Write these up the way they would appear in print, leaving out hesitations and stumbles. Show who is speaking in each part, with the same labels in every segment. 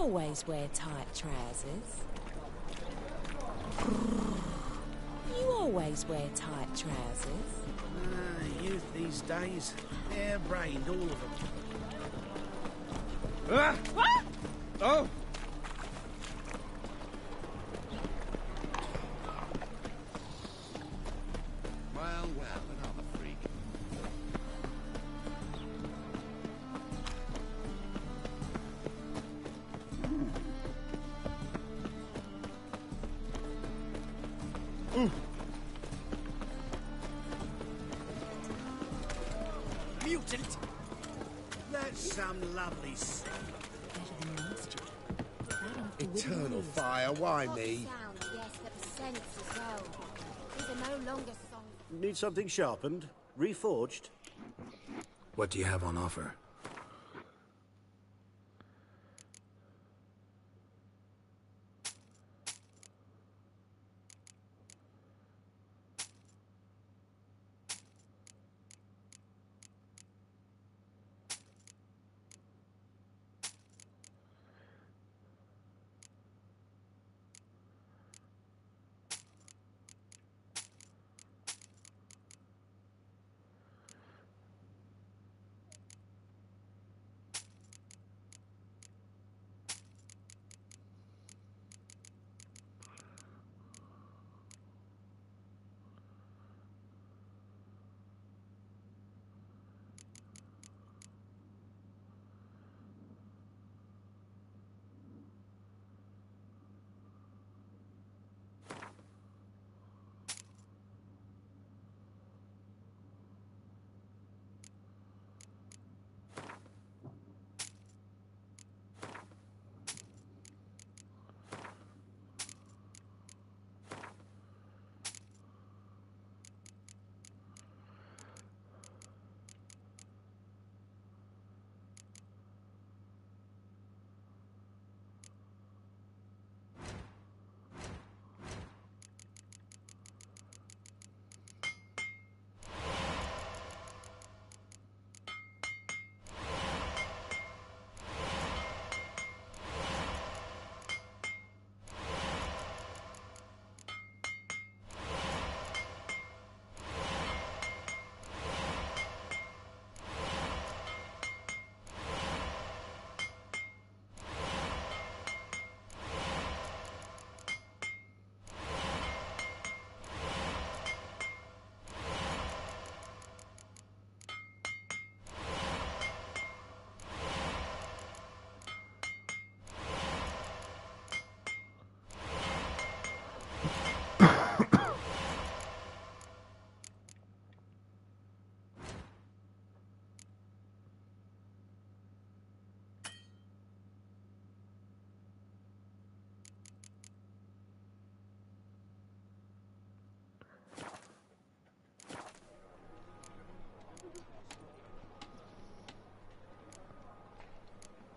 Speaker 1: always wear tight trousers. You always wear tight trousers.
Speaker 2: Youth these days, hair-brained, all of them.
Speaker 1: What?
Speaker 2: Oh!
Speaker 3: Well, another freak.
Speaker 2: Mutant! That's some lovely stuff.
Speaker 3: Eternal fire, why me?
Speaker 4: Sound, yes, but the sense as well. These are no longer songs.
Speaker 2: Need something sharpened? Reforged?
Speaker 5: What do you have on offer?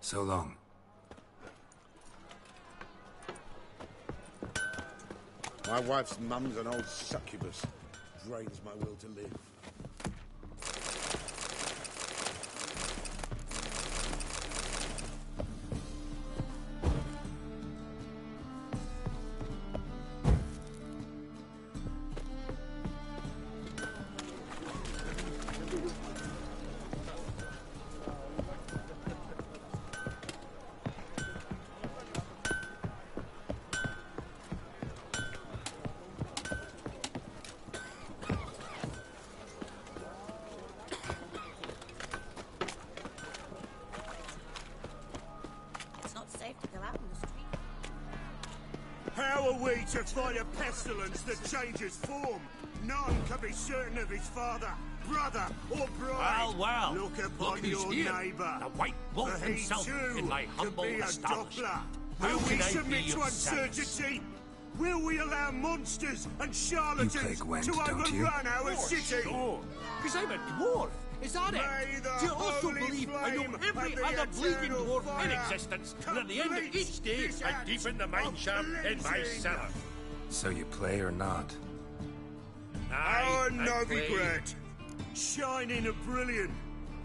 Speaker 5: So long.
Speaker 3: My wife's mum's an old succubus. Drains my will to live.
Speaker 6: How are we to fight a pestilence that changes form? None can be certain of his father, brother, or bride.
Speaker 7: Well,
Speaker 6: look upon
Speaker 7: who's
Speaker 6: your
Speaker 7: here.
Speaker 6: neighbour.
Speaker 7: The White Wolf
Speaker 6: For he
Speaker 7: himself
Speaker 6: too
Speaker 7: in my humble
Speaker 6: could be a
Speaker 7: establishment.
Speaker 6: doppler.
Speaker 7: How
Speaker 6: Will we
Speaker 7: can I
Speaker 6: submit
Speaker 7: be
Speaker 6: to
Speaker 7: of service?
Speaker 6: uncertainty? Will we allow monsters and
Speaker 5: play
Speaker 6: charlatans
Speaker 5: Gwent,
Speaker 6: to
Speaker 5: don't you?
Speaker 6: overrun our city?
Speaker 7: Sure, because I'm a dwarf. Is that
Speaker 6: May
Speaker 7: it?
Speaker 6: the
Speaker 7: Do you also
Speaker 6: holy
Speaker 7: believe I know
Speaker 6: flame
Speaker 7: every
Speaker 6: of the
Speaker 7: other bleeding
Speaker 6: eternal
Speaker 7: dwarf in
Speaker 6: fire
Speaker 7: existence? And at the end of
Speaker 6: complete
Speaker 7: each day,
Speaker 6: this
Speaker 7: I
Speaker 6: act
Speaker 7: deepen the
Speaker 6: of
Speaker 7: mine shaft in my
Speaker 6: cleansing?
Speaker 7: cellar.
Speaker 5: So you play or not?
Speaker 6: Our no
Speaker 7: play.
Speaker 6: regret. Shining and brilliant.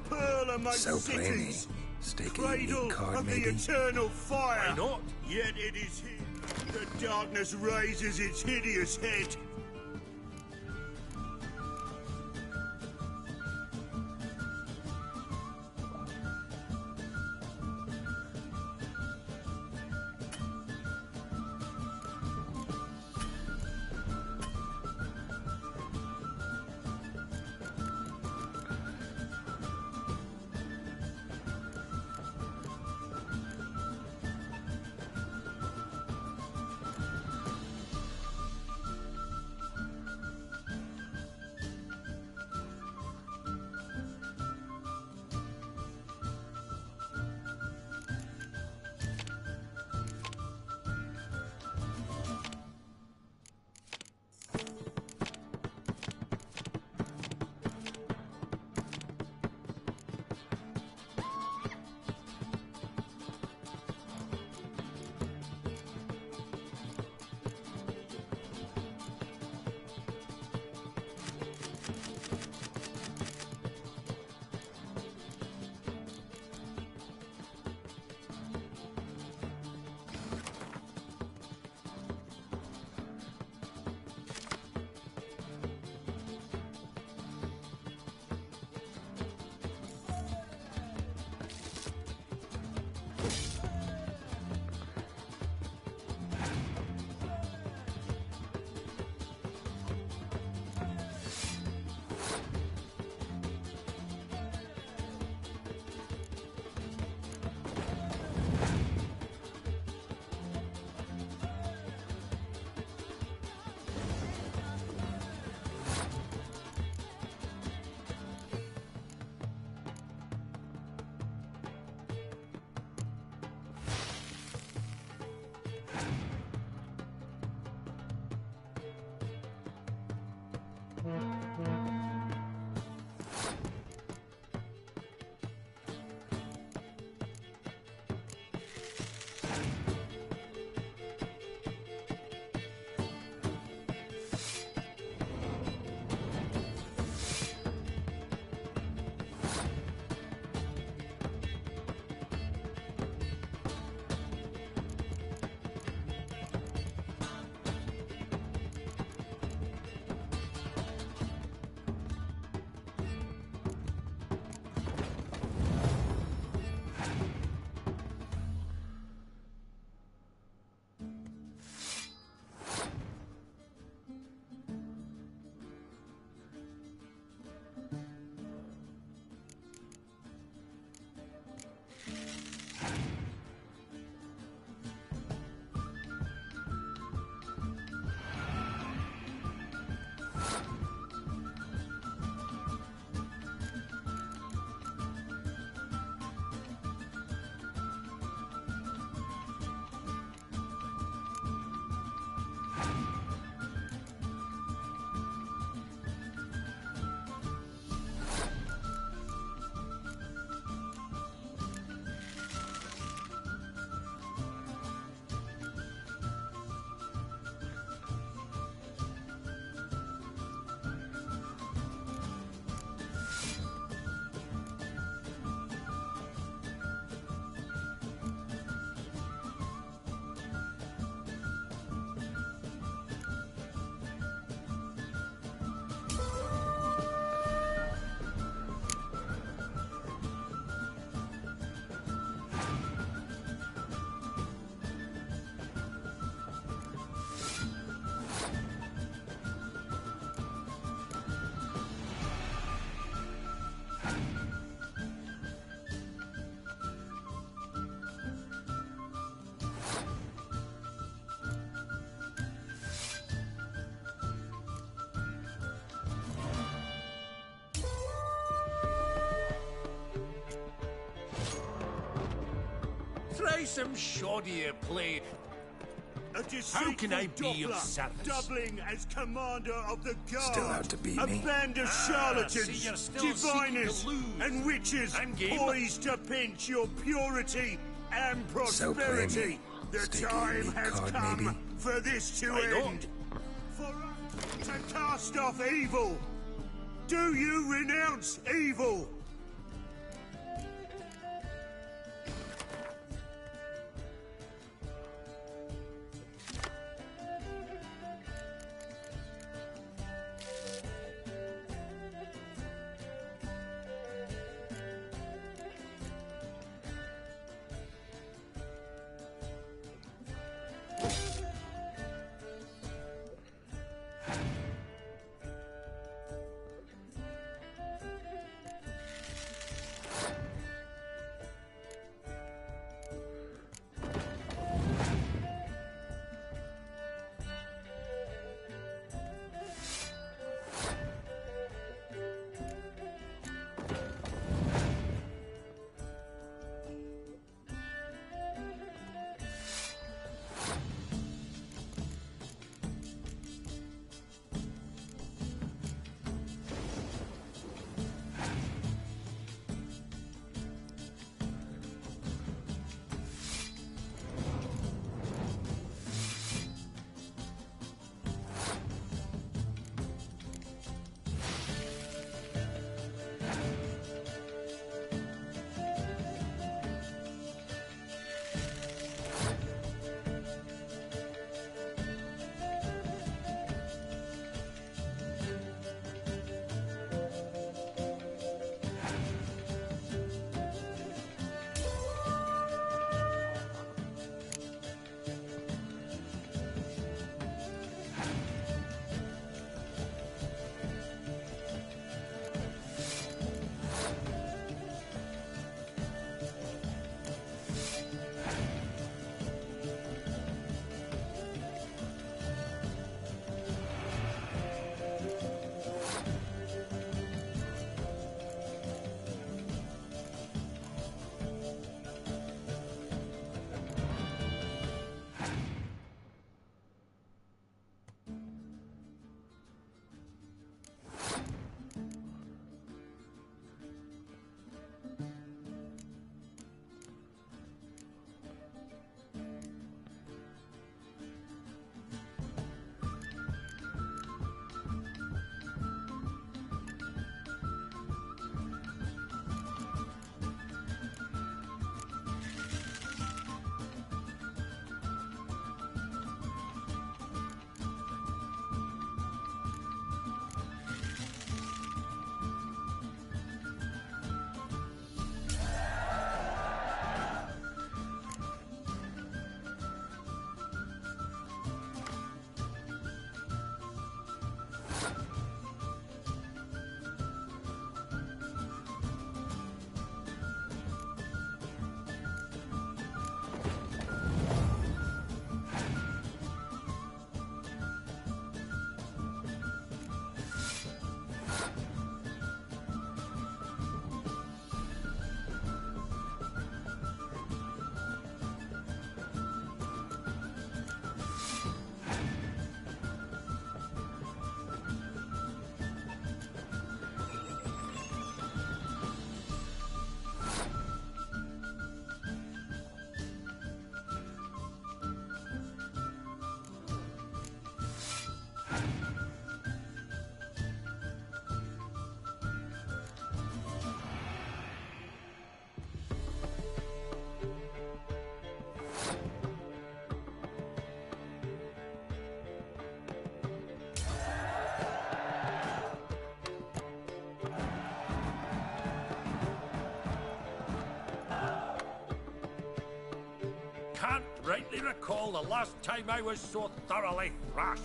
Speaker 6: Pearl amongst
Speaker 5: So play me.
Speaker 6: cities.
Speaker 5: Stake a
Speaker 6: Cradle
Speaker 5: unique card,
Speaker 6: of the
Speaker 5: maybe?
Speaker 6: eternal fire.
Speaker 7: Why not?
Speaker 6: Yet it is here. The darkness raises its hideous head.
Speaker 7: Try some shoddier play. How can I be of service?
Speaker 6: Doubling as commander of the guard.
Speaker 5: Still out to beat
Speaker 6: a
Speaker 5: me?
Speaker 6: band of
Speaker 7: see,
Speaker 6: charlatans,
Speaker 7: you're still
Speaker 6: diviners,
Speaker 7: seeking to lose.
Speaker 6: and witches
Speaker 7: And game.
Speaker 6: poised to pinch your purity and
Speaker 5: So play
Speaker 6: prosperity.
Speaker 5: me.
Speaker 6: The
Speaker 5: Stake a
Speaker 6: time
Speaker 5: unique
Speaker 6: has
Speaker 5: card,
Speaker 6: come
Speaker 5: maybe?
Speaker 6: for this to
Speaker 7: Why not?
Speaker 6: end. For us to cast off evil. Do you renounce evil?
Speaker 7: can't rightly recall the last time I was so thoroughly thrashed.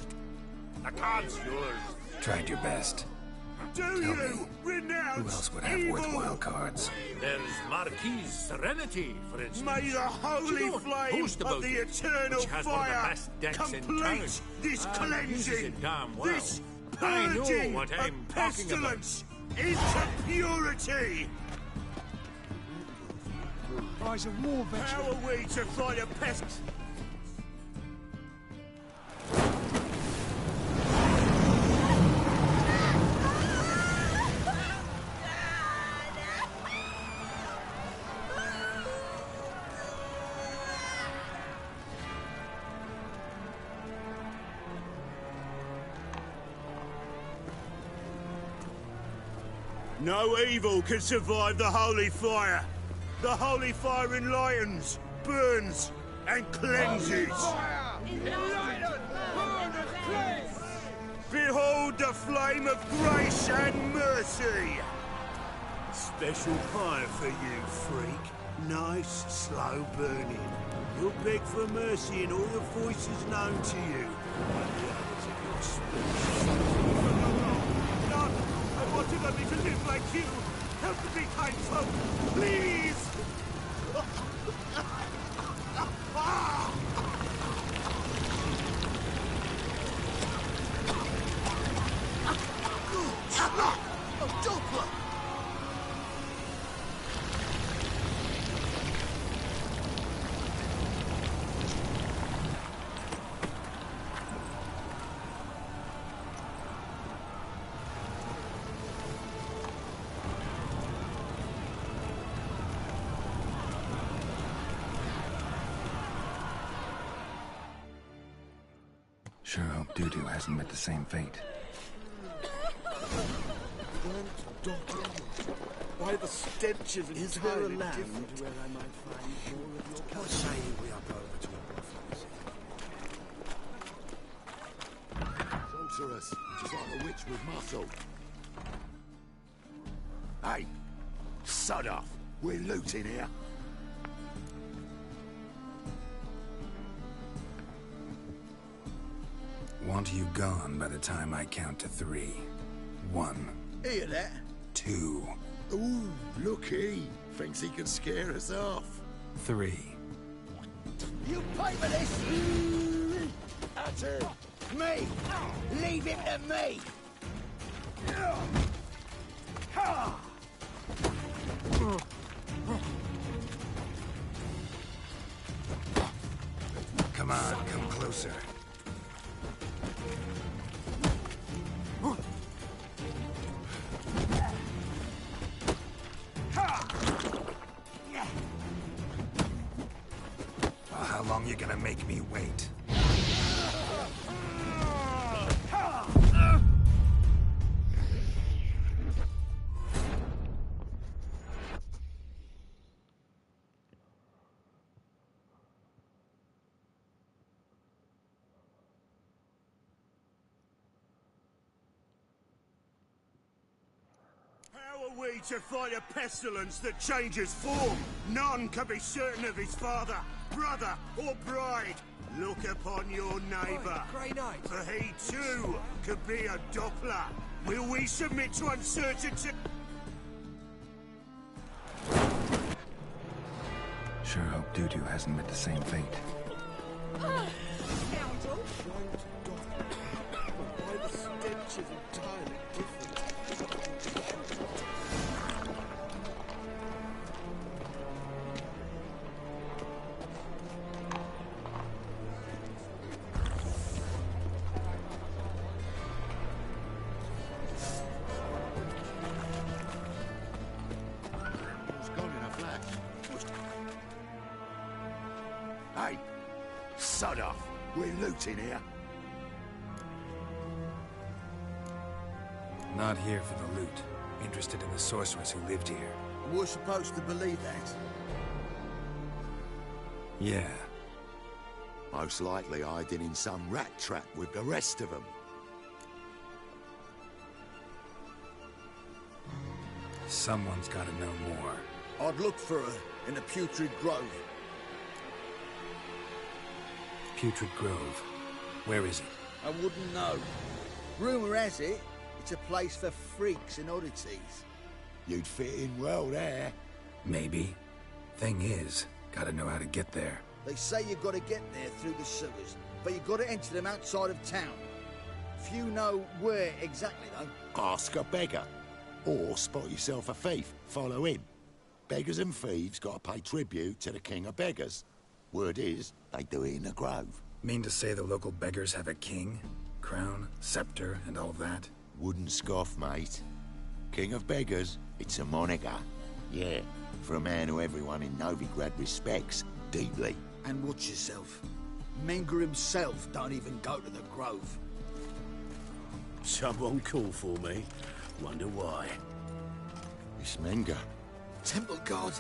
Speaker 7: The card's yours.
Speaker 5: Tried your best.
Speaker 6: Do
Speaker 5: Tell
Speaker 6: you
Speaker 5: me,
Speaker 6: renounce
Speaker 5: who else would have
Speaker 6: evil?
Speaker 5: worthwhile cards?
Speaker 7: There's Marquise Serenity, for instance.
Speaker 6: May the holy
Speaker 7: Don't
Speaker 6: flame
Speaker 7: boast
Speaker 6: of
Speaker 7: about
Speaker 6: the
Speaker 7: it,
Speaker 6: eternal
Speaker 7: which has one of the
Speaker 6: fire
Speaker 7: best decks in
Speaker 6: complete
Speaker 7: town.
Speaker 6: this
Speaker 7: Uses
Speaker 6: cleansing,
Speaker 7: it damn well.
Speaker 6: this
Speaker 7: I know
Speaker 6: purging
Speaker 7: what
Speaker 6: of
Speaker 7: I'm talking about.
Speaker 6: pestilence into purity.
Speaker 8: Guy's a war veteran.
Speaker 6: How are we to fight a pest? No evil can survive the holy fire. The holy fire enlightens, burns, and cleanses. Behold the flame of grace and mercy. Special fire for you, freak. Nice, slow burning. You'll beg for mercy in all the voices known to you. And the others of your species. No, I wanted only to live like you. Help me, kind folk, please! A Doppler!
Speaker 5: Sure hope Dudu hasn't met the same fate.
Speaker 2: Why the stenches of Is there a land where I might find more of your What say we up over to a prophet?
Speaker 3: Sorceress, just like a witch with muscle. Hey, sod off. We're looting here.
Speaker 5: Want you gone by the time I count to 3. 1,
Speaker 2: Hear that?
Speaker 5: 2,
Speaker 3: Ooh, looky. Thinks he can scare us off.
Speaker 5: 3.
Speaker 2: You pay for this! That's it! Me! Leave him to me!
Speaker 5: Come on, come closer. Well, how long you gonna make me wait?
Speaker 6: How are we to fight a pestilence that changes form? None can be certain of his father, brother, or bride. Look upon your neighbour,
Speaker 2: Grey Knight.
Speaker 6: for he too could be a Doppler. Will we submit to uncertainty?
Speaker 5: Sure hope Dudu hasn't met the same fate.
Speaker 1: Scoundrel!
Speaker 2: Why the stench is entirely different?
Speaker 3: It's gone in a flash. Hey, sod off. We're looting here.
Speaker 5: Not here for the loot. Interested in the sorceress who lived here.
Speaker 2: We're supposed to believe that.
Speaker 5: Yeah.
Speaker 3: Most likely hiding in some rat trap with the rest of them.
Speaker 5: Someone's gotta know more.
Speaker 2: I'd look for her in the putrid grove.
Speaker 5: Putrid Grove. Where is it?
Speaker 2: I wouldn't know. Rumour has it, it's a place for freaks and oddities.
Speaker 3: You'd fit in well there.
Speaker 5: Maybe. Thing is, gotta know how to get there.
Speaker 2: They say you've got to get there through the sewers, but you've got to enter them outside of town. Few know where exactly, though.
Speaker 3: Ask a beggar. Or spot yourself a thief. Follow him. Beggars and thieves got to pay tribute to the king of beggars. Word is, they do it in the grove.
Speaker 5: Mean to say the local beggars have a king? Crown, scepter, and all that?
Speaker 3: Wouldn't scoff, mate. King of beggars, it's a moniker. Yeah, for a man who everyone in Novigrad respects deeply.
Speaker 2: And watch yourself. Menger himself don't even go to the grove.
Speaker 6: Someone call for me. Wonder why.
Speaker 3: It's Menger.
Speaker 2: Temple guard.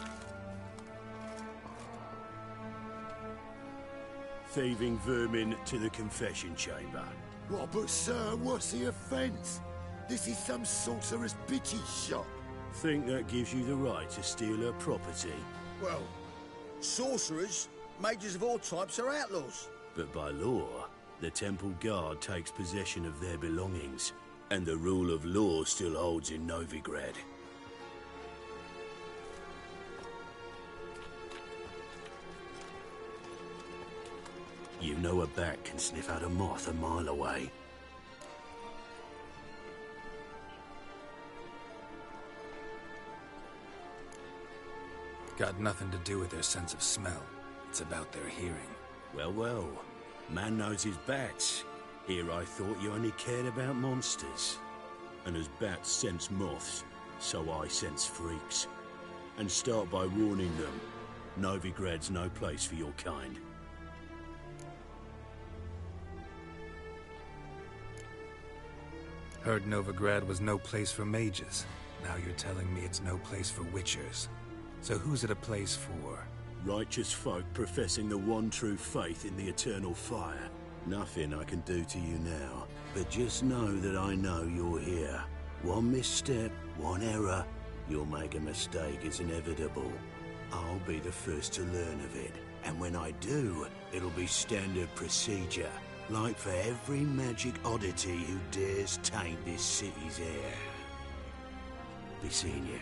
Speaker 6: Thieving vermin to the confession chamber.
Speaker 3: What, but sir, what's the offence? This is some sorcerer's bitch's shop.
Speaker 6: Think that gives you the right to steal her property?
Speaker 2: Well, sorcerers, mages of all types are outlaws.
Speaker 6: But by law, the temple guard takes possession of their belongings, and the rule of law still holds in Novigrad. You know a bat can sniff out a moth a mile away.
Speaker 5: Got nothing to do with their sense of smell. It's about their hearing.
Speaker 6: Well, well. Man knows his bats. Here I thought you only cared about monsters. And as bats sense moths, so I sense freaks. And start by warning them. Novigrad's no place for your kind.
Speaker 5: Heard Novigrad was no place for mages. Now you're telling me it's no place for witchers. So who's it a place for?
Speaker 6: Righteous folk professing the one true faith in the eternal fire. Nothing I can do to you now, but just know that I know you're here. One misstep, one error, you'll make a mistake, it's inevitable. I'll be the first to learn of it, and when I do, it'll be standard procedure. Like for every magic oddity who dares taint this city's air. Be seeing you.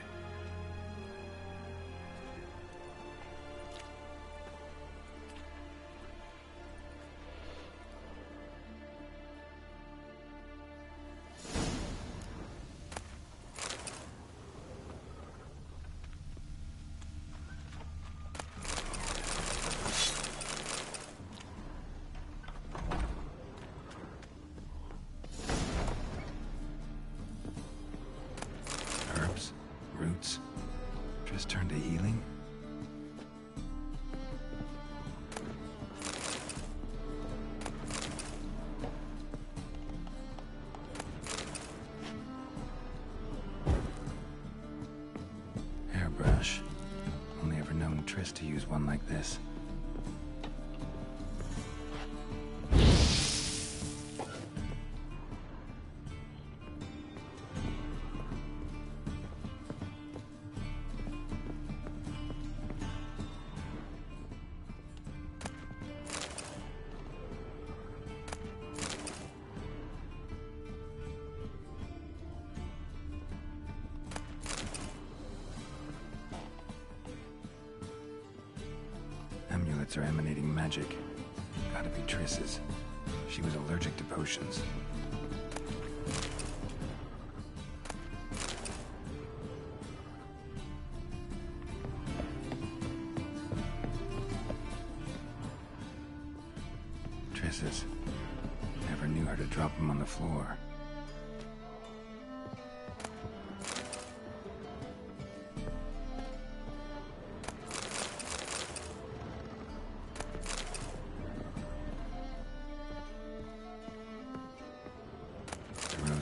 Speaker 5: Roots. Just turn to healing. Hairbrush. Only ever known Triss to use one like this. Amulets are emanating magic. Gotta be Triss's. She was allergic to potions. Triss's. Never knew her to drop them on the floor.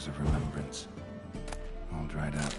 Speaker 5: Of remembrance, all dried up.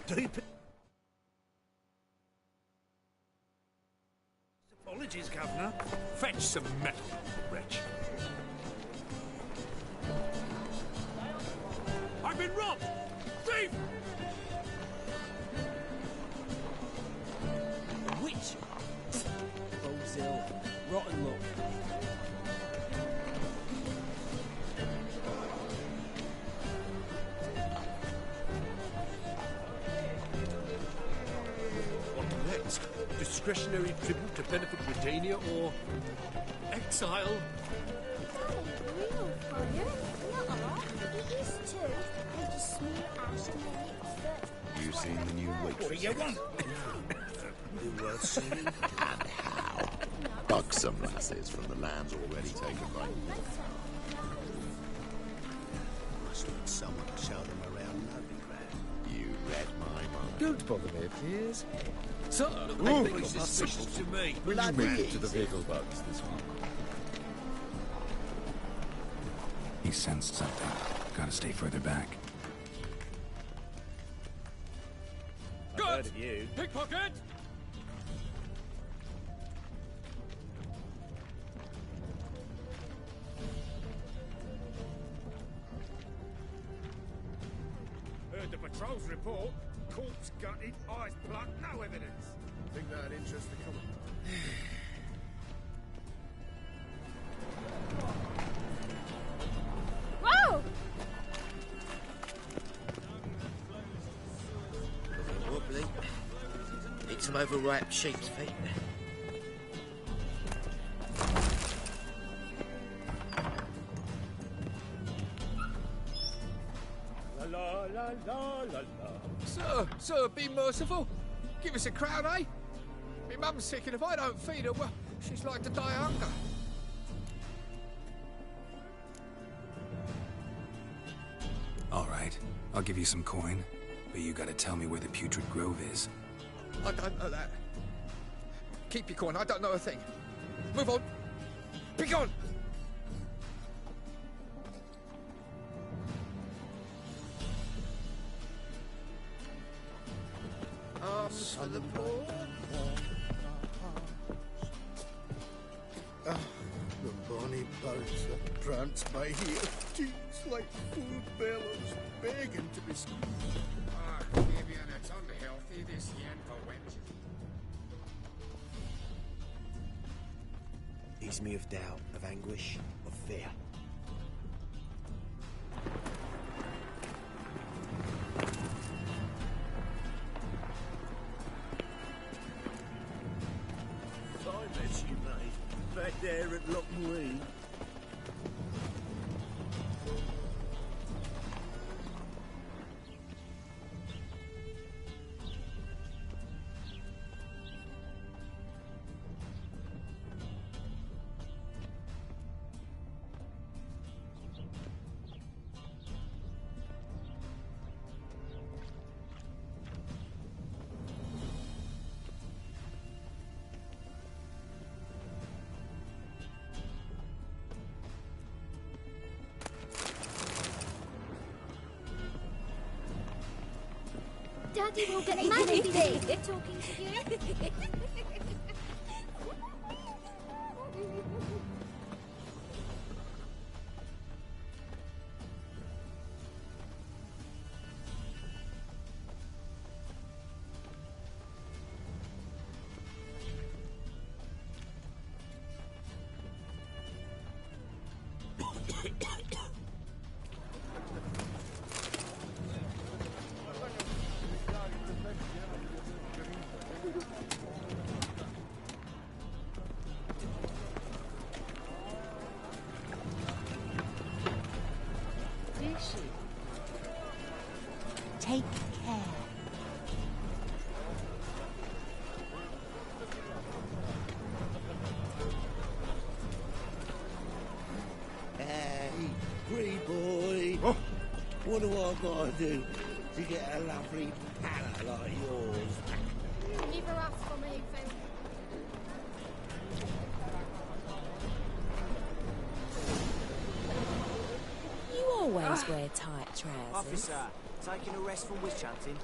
Speaker 6: Diepe. Apologies, Governor.
Speaker 7: Fetch some metal, wretch. I've been robbed! Thief!
Speaker 9: A witch? Bozil. Rotten luck.
Speaker 10: What next? Discretionary tribute to benefit Britannia or exile?
Speaker 4: Real fire? Not a lot. It is too. They just smear ash and then it off
Speaker 3: You seen the new
Speaker 2: What do
Speaker 3: waitress?
Speaker 2: you want?
Speaker 6: You worth seeing?
Speaker 3: And how? Buxom lasses from the lands already taken by
Speaker 6: Must want someone to show them around Novigrad.
Speaker 3: you. Read my mind.
Speaker 10: Don't bother me, please. Sir,
Speaker 6: Look suspicious to me.
Speaker 10: will you make it to the
Speaker 3: easy.
Speaker 10: vehicle box this week?
Speaker 5: He sensed something. Gotta stay further back.
Speaker 10: Good! You.
Speaker 7: Pickpocket! Heard the patrol's report. Corpse gutted, eyes plucked, no evidence.
Speaker 10: Think that'd interest the common?
Speaker 4: Whoa!
Speaker 9: Wobbly. Need some overripe sheep's feet.
Speaker 6: La la la la la la.
Speaker 10: Sir, be merciful. Give us a crown, eh? My mum's sick, and if I don't feed her, well, she's like to die of hunger.
Speaker 5: All right, I'll give you some coin, but you gotta tell me where the putrid grove is.
Speaker 10: I don't know that. Keep your coin, I don't know a thing. Move on. Be gone! Arms for the poor.
Speaker 6: The bonny boats that prance by here, cheeks like food bellows, begging to be squeezed.
Speaker 7: Ah, Vivian, it's unhealthy, this yen for wenches.
Speaker 9: Ease me of doubt, of anguish, of fear.
Speaker 6: I met you, mate, back there at Lockmuir.
Speaker 4: Daddy will get mad if he's talking to you.
Speaker 1: Take care.
Speaker 2: Hey, free boy.
Speaker 6: Oh.
Speaker 2: What do I gotta do to get a lovely palate like yours?
Speaker 4: Neither asked for me, Phil.
Speaker 1: You always wear tight trousers.
Speaker 9: Officer, taking a rest from witch hunting.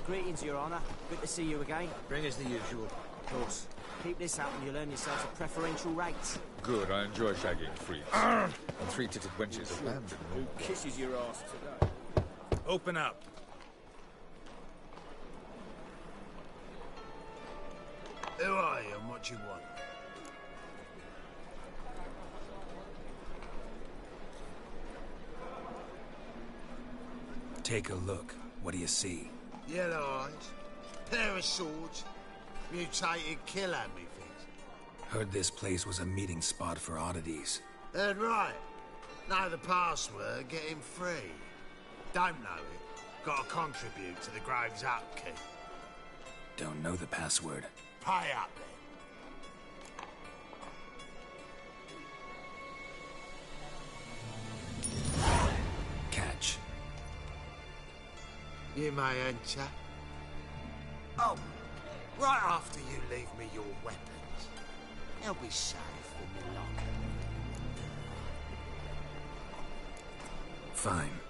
Speaker 11: Greetings, Your Honour. Good to see you again.
Speaker 9: Bring us the usual.
Speaker 11: Of course. Keep this up and you'll earn yourselves a preferential rate.
Speaker 12: Good, I enjoy shagging freaks. And three-titted wenches abandoned.
Speaker 10: Who kisses your ass today?
Speaker 5: Open up.
Speaker 6: Who are you and what you want?
Speaker 5: Take a look. What do you see?
Speaker 6: Yellow eyes, pair of swords, mutated kill at me things.
Speaker 5: Heard this place was a meeting spot for oddities.
Speaker 6: Heard right. Know the password, get him free. Don't know it, gotta contribute to the Grave's upkeep.
Speaker 5: Don't know the password.
Speaker 6: Pay up then.
Speaker 5: Catch.
Speaker 6: You may enter. Oh, right after you leave me your weapons. They'll be safe in the locker.
Speaker 5: Fine.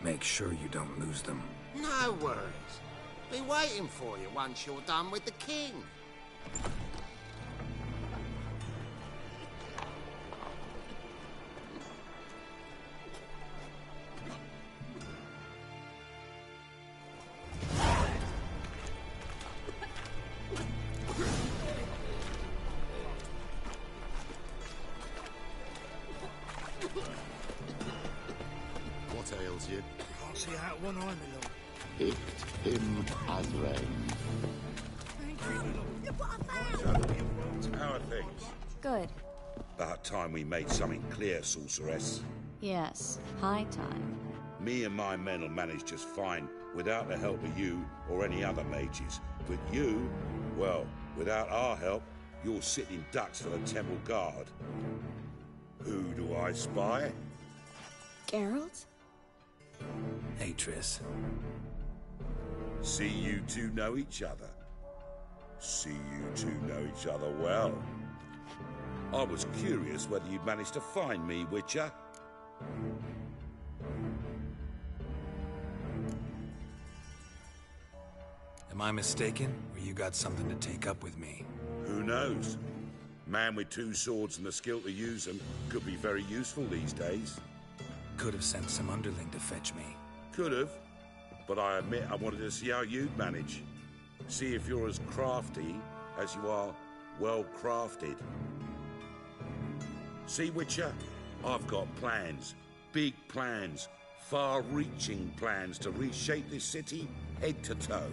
Speaker 5: Make sure you don't lose them.
Speaker 6: No worries. Be waiting for you once you're done with the king.
Speaker 3: What ails you?
Speaker 6: Can't see out one eye, my lord.
Speaker 3: Picked him as rain.
Speaker 13: How are things?
Speaker 1: Good.
Speaker 13: About time we made something clear, sorceress.
Speaker 1: Yes, high time.
Speaker 13: Me and my men will manage just fine without the help of you or any other mages. But you, well, without our help, you're sitting ducks for the temple guard. Who do I spy?
Speaker 1: Geralt?
Speaker 5: Hey, Triss.
Speaker 13: See you two know each other. See you two know each other well. I was curious whether you'd managed to find me, Witcher.
Speaker 5: Am I mistaken, or you got something to take up with me?
Speaker 13: Who knows? Man with two swords and the skill to use them could be very useful these days.
Speaker 5: Could have sent some underling to fetch me.
Speaker 13: Could have, but I admit I wanted to see how you'd manage. See if you're as crafty as you are well-crafted. See, Witcher? I've got plans. Big plans. Far-reaching plans to reshape this city head to toe.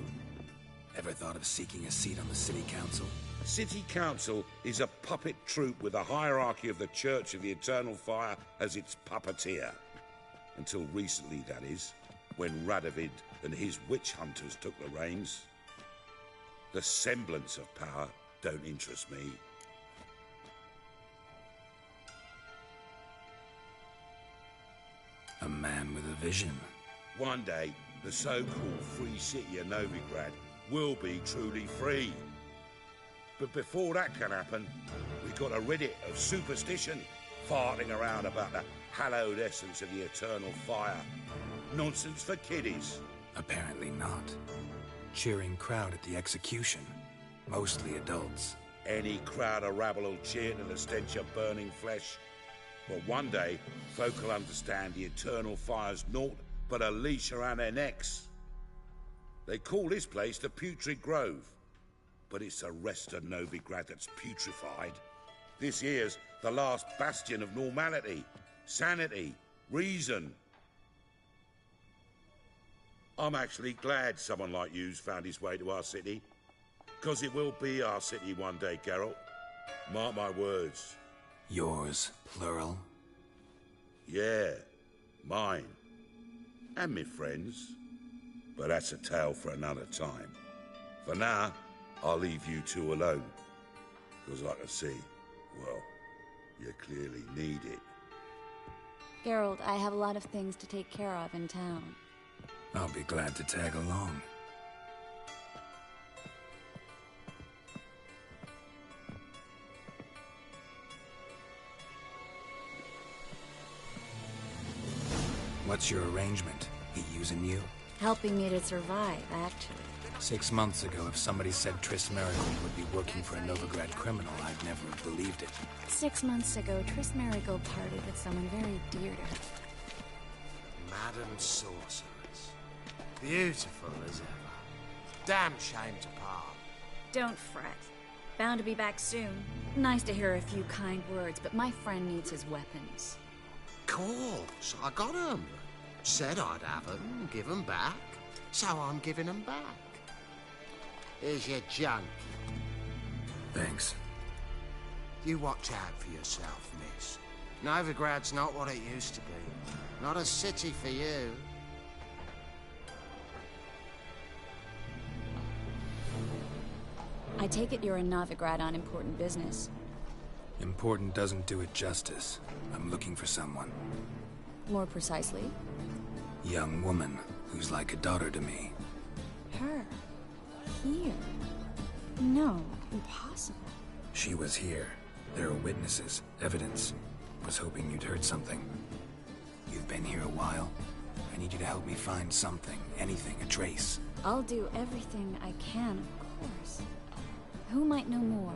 Speaker 5: Ever thought of seeking a seat on the city council?
Speaker 13: City Council is a puppet troupe with a hierarchy of the Church of the Eternal Fire as its puppeteer. Until recently, that is, when Radovid and his witch hunters took the reins. The semblance of power don't interest me.
Speaker 5: A man with a vision.
Speaker 13: One day, the so-called free city of Novigrad will be truly free. But before that can happen, we've got to rid it of superstition, farting around about the hallowed essence of the eternal fire. Nonsense for kiddies.
Speaker 5: Apparently not. Cheering crowd at the execution. Mostly adults.
Speaker 13: Any crowd of rabble will cheer to the stench of burning flesh. But one day, folk will understand the eternal fire's naught but a leash around their necks. They call this place the Putrid Grove. But it's the rest of Novigrad that's putrefied. This here's the last bastion of normality, sanity, reason. I'm actually glad someone like you's found his way to our city. Because it will be our city one day, Geralt. Mark my words.
Speaker 5: Yours, plural?
Speaker 13: Yeah, mine. And me friends. But that's a tale for another time. For now, I'll leave you two alone. Because I can see, well, you clearly need it.
Speaker 1: Geralt, I have a lot of things to take care of in town.
Speaker 5: I'll be glad to tag along. What's your arrangement? He using you?
Speaker 1: Helping me to survive, actually.
Speaker 5: 6 months ago, if somebody said Triss Marigold would be working for a Novigrad criminal, I'd never have believed it.
Speaker 1: 6 months ago, Triss Marigold parted with someone very dear to her.
Speaker 11: Madam Sorceress. Beautiful as ever. Damn shame to part.
Speaker 1: Don't fret. Bound to be back soon. Nice to hear a few kind words, but my friend needs his weapons.
Speaker 11: Course, I got 'em. Said I'd have 'em, give 'em back. So I'm giving 'em back. Here's your junk.
Speaker 5: Thanks.
Speaker 11: You watch out for yourself, miss. Novigrad's not what it used to be. Not a city for you.
Speaker 1: I take it you're in Novigrad on important business.
Speaker 5: Important doesn't do it justice. I'm looking for someone.
Speaker 1: More precisely?
Speaker 5: Young woman who's like a daughter to me.
Speaker 1: Her? Here? No, impossible.
Speaker 5: She was here. There are witnesses, evidence. Was hoping you'd heard something. You've been here a while. I need you to help me find something, anything, a trace.
Speaker 1: I'll do everything I can, of course. Who might know more?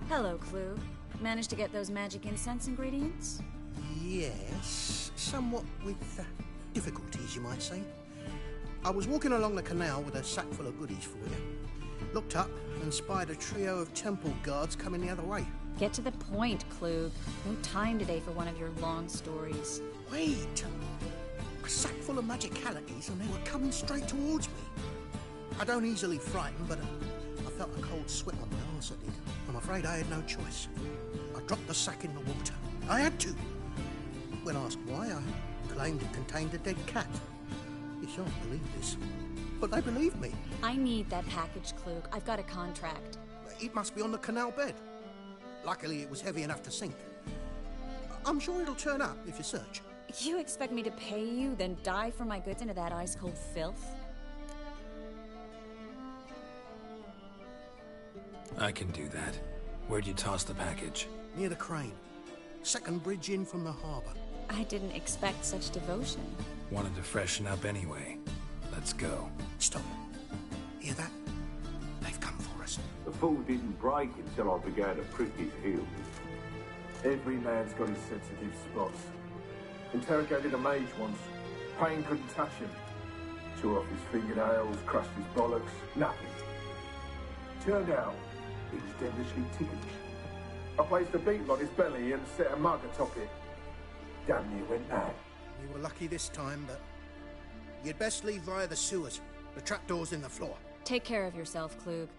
Speaker 1: Hello, Clue. Managed to get those magic incense ingredients?
Speaker 14: Yes, somewhat with difficulties, you might say. I was walking along the canal with a sack full of goodies for you. Looked up and spied a trio of temple guards coming the other way.
Speaker 1: Get to the point, Clue. No time today for one of your long stories.
Speaker 14: Wait! A sack full of magicalities and they were coming straight towards me. I don't easily frighten, but I felt a cold sweat on my arse, I did. I'm afraid I had no choice. I dropped the sack in the water. I had to. When asked why, I claimed it contained a dead cat. You shan't believe this, but they believed me.
Speaker 1: I need that package, Klug. I've got a contract.
Speaker 14: It must be on the canal bed. Luckily, it was heavy enough to sink. I'm sure it'll turn up if you search.
Speaker 1: You expect me to pay you, then dive for my goods into that ice-cold filth?
Speaker 5: I can do that. Where'd you toss the package?
Speaker 14: Near the crane. Second bridge in from the harbour.
Speaker 1: I didn't expect such devotion.
Speaker 5: Wanted to freshen up anyway. Let's go.
Speaker 14: Stop. Hear that? They've come for us.
Speaker 15: The fall didn't break until I began to prick his heels. Every man's got his sensitive spots. Interrogated a mage once. Pain couldn't touch him. Tore off his fingernails, crushed his bollocks. Nothing. Turned out, he was devilishly ticklish. I placed a beetle on his belly and set a mug atop it. Damn near went mad.
Speaker 14: You were lucky this time, but you'd best leave via the sewers. The trapdoor's in the floor.
Speaker 1: Take care of yourself, Klug.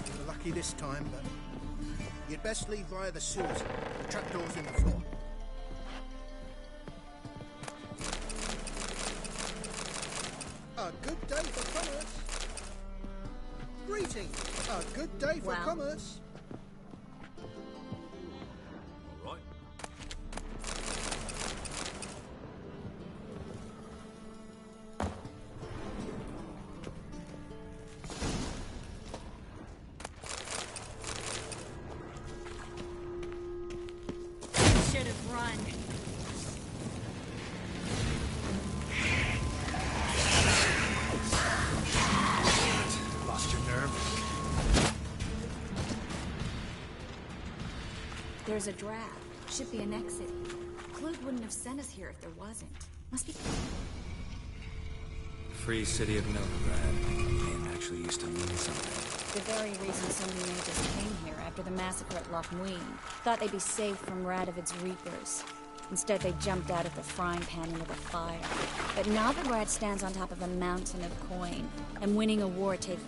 Speaker 14: You were lucky this time, but you'd best leave via the sewers. The trapdoor's in the floor. A good day for commerce. Greetings. A good day for commerce.
Speaker 12: All right.
Speaker 1: Should have run. There's a draft. Should be an exit. Klug wouldn't have sent us here if there wasn't. Must be...
Speaker 5: Free city of Novigrad. Name actually used to mean something.
Speaker 1: The very reason so many mages came here after the massacre at Loch Muin. Thought they'd be safe from Radovid's reapers. Instead, they jumped out of the frying pan into the fire. But Novigrad stands on top of a mountain of coin, and winning a war takes...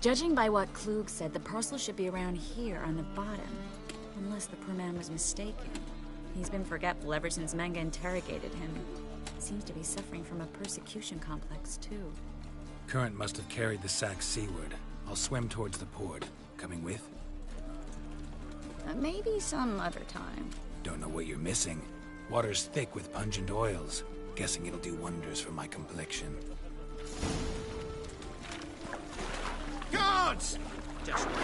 Speaker 1: Judging by what Klug said, the parcel should be around here on the bottom. Unless the poor man was mistaken. He's been forgetful ever since Manga interrogated him. Seems to be suffering from a persecution complex, too.
Speaker 5: Current must have carried the sack seaward. I'll swim towards the port. Coming with?
Speaker 1: Maybe some other time.
Speaker 5: Don't know what you're missing. Water's thick with pungent oils. Guessing it'll do wonders for my complexion.
Speaker 2: Guards! Just wait.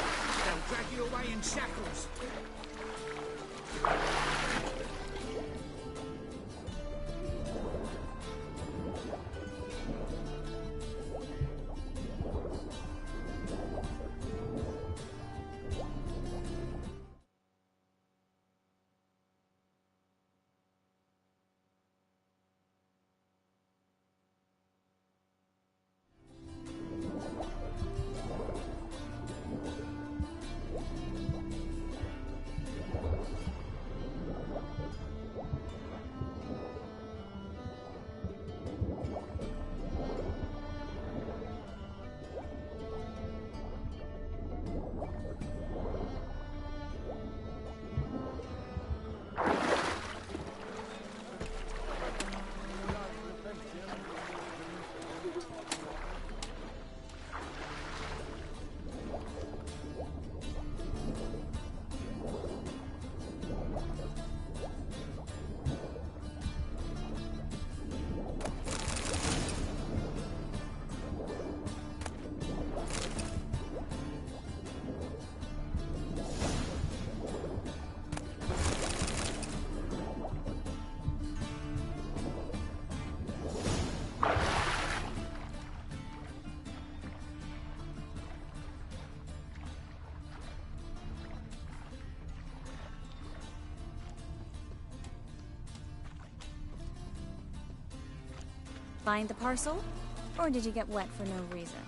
Speaker 2: They'll drag you away in shackles.
Speaker 1: find the parcel? Or did you get wet for no reason?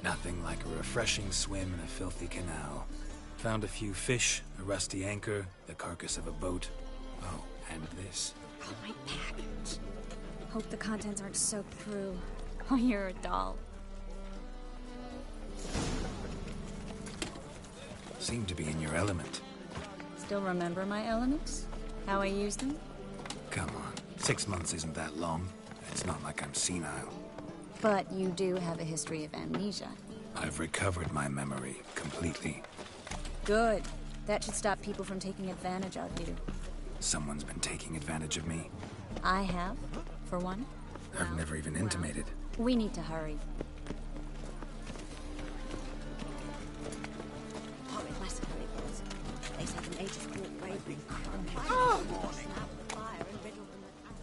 Speaker 5: Nothing like a refreshing swim in a filthy canal. Found a few fish, a rusty anchor, the carcass of a boat. Oh, and this.
Speaker 1: Oh, my package. Hope the contents aren't soaked through. Oh, you're a doll.
Speaker 5: Seem to be in your element.
Speaker 1: Still remember my elements? How I use them?
Speaker 5: Come on, 6 months isn't that long. It's not like I'm senile.
Speaker 1: But you do have a history of amnesia.
Speaker 5: I've recovered my memory completely.
Speaker 1: Good. That should stop people from taking advantage of you.
Speaker 5: Someone's been taking advantage of me.
Speaker 1: I have, for one.
Speaker 5: I've never even intimated.
Speaker 1: We need to hurry.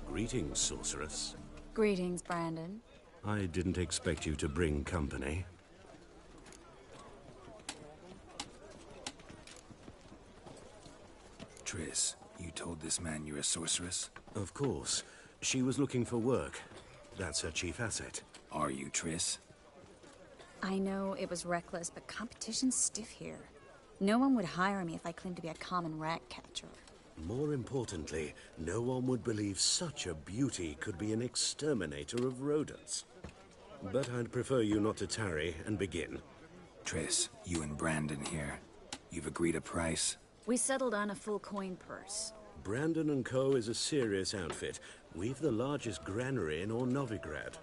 Speaker 16: Greetings, sorceress.
Speaker 1: Greetings, Brandon.
Speaker 16: I didn't expect you to bring company.
Speaker 5: Triss, you told this man you're a sorceress?
Speaker 16: Of course. She was looking for work. That's her chief asset.
Speaker 5: Are you, Triss?
Speaker 1: I know it was reckless, but competition's stiff here. No one would hire me if I claimed to be a common rat catcher.
Speaker 16: More importantly, no one would believe such a beauty could be an exterminator of rodents. But I'd prefer you not to tarry and begin.
Speaker 5: Triss, you and Brandon here. You've agreed a price?
Speaker 1: We settled on a full coin purse.
Speaker 16: Brandon & Co. is a serious outfit. We've the largest granary in all Novigrad.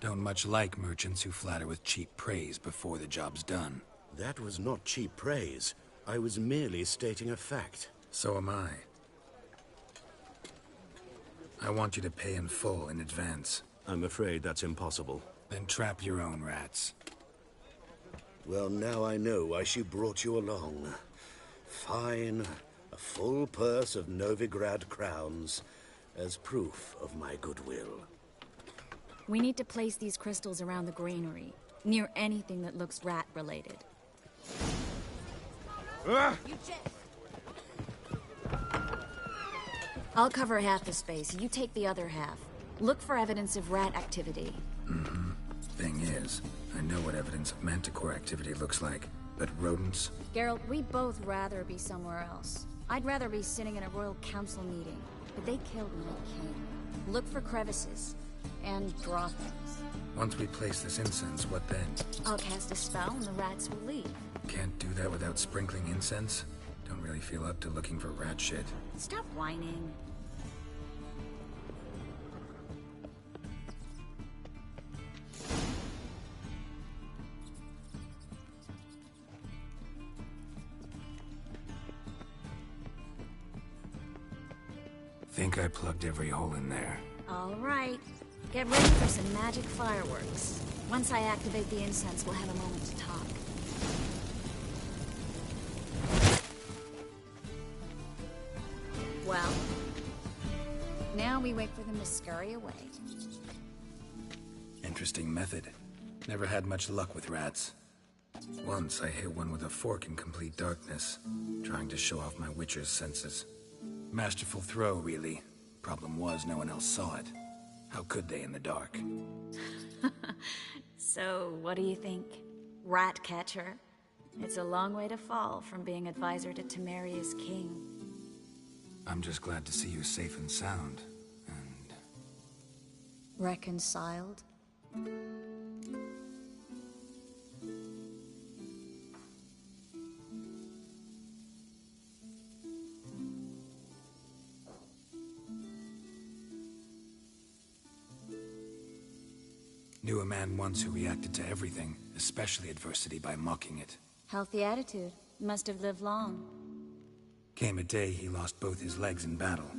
Speaker 5: Don't much like merchants who flatter with cheap praise before the job's done.
Speaker 16: That was not cheap praise. I was merely stating a fact.
Speaker 5: So am I. I want you to pay in full in advance.
Speaker 16: I'm afraid that's impossible.
Speaker 5: Then trap your own rats.
Speaker 16: Well, now I know why she brought you along. Fine. A full purse of Novigrad crowns as proof of my goodwill.
Speaker 1: We need to place these crystals around the granary, near anything that looks rat-related. I'll cover half the space, you take the other half. Look for evidence of rat activity.
Speaker 5: Mm-hmm. Thing is, I know what evidence of manticore activity looks like, but rodents?
Speaker 1: Geralt, we'd both rather be somewhere else. I'd rather be sitting in a royal council meeting, but they killed my king. Look for crevices. And draw things.
Speaker 5: Once we place this incense, what then?
Speaker 1: I'll cast a spell and the rats will leave.
Speaker 5: Can't do that without sprinkling incense? Don't really feel up to looking for rat shit.
Speaker 1: Stop whining.
Speaker 5: Think I plugged every hole in there.
Speaker 1: All right. Get ready for some magic fireworks. Once I activate the incense, we'll have a moment to talk. Well, now we wait for them to scurry away.
Speaker 5: Interesting method. Never had much luck with rats. Once I hit one with a fork in complete darkness, trying to show off my Witcher's senses. Masterful throw, really. Problem was, no one else saw it. How could they in the dark?
Speaker 1: So, what do you think? Rat catcher? It's a long way to fall from being advisor to Temeria's king.
Speaker 5: I'm just glad to see you safe and sound, and...
Speaker 1: Reconciled?
Speaker 5: Knew a man once who reacted to everything, especially adversity, by mocking it.
Speaker 1: Healthy attitude. Must have lived long.
Speaker 5: Came a day he lost both his legs in battle.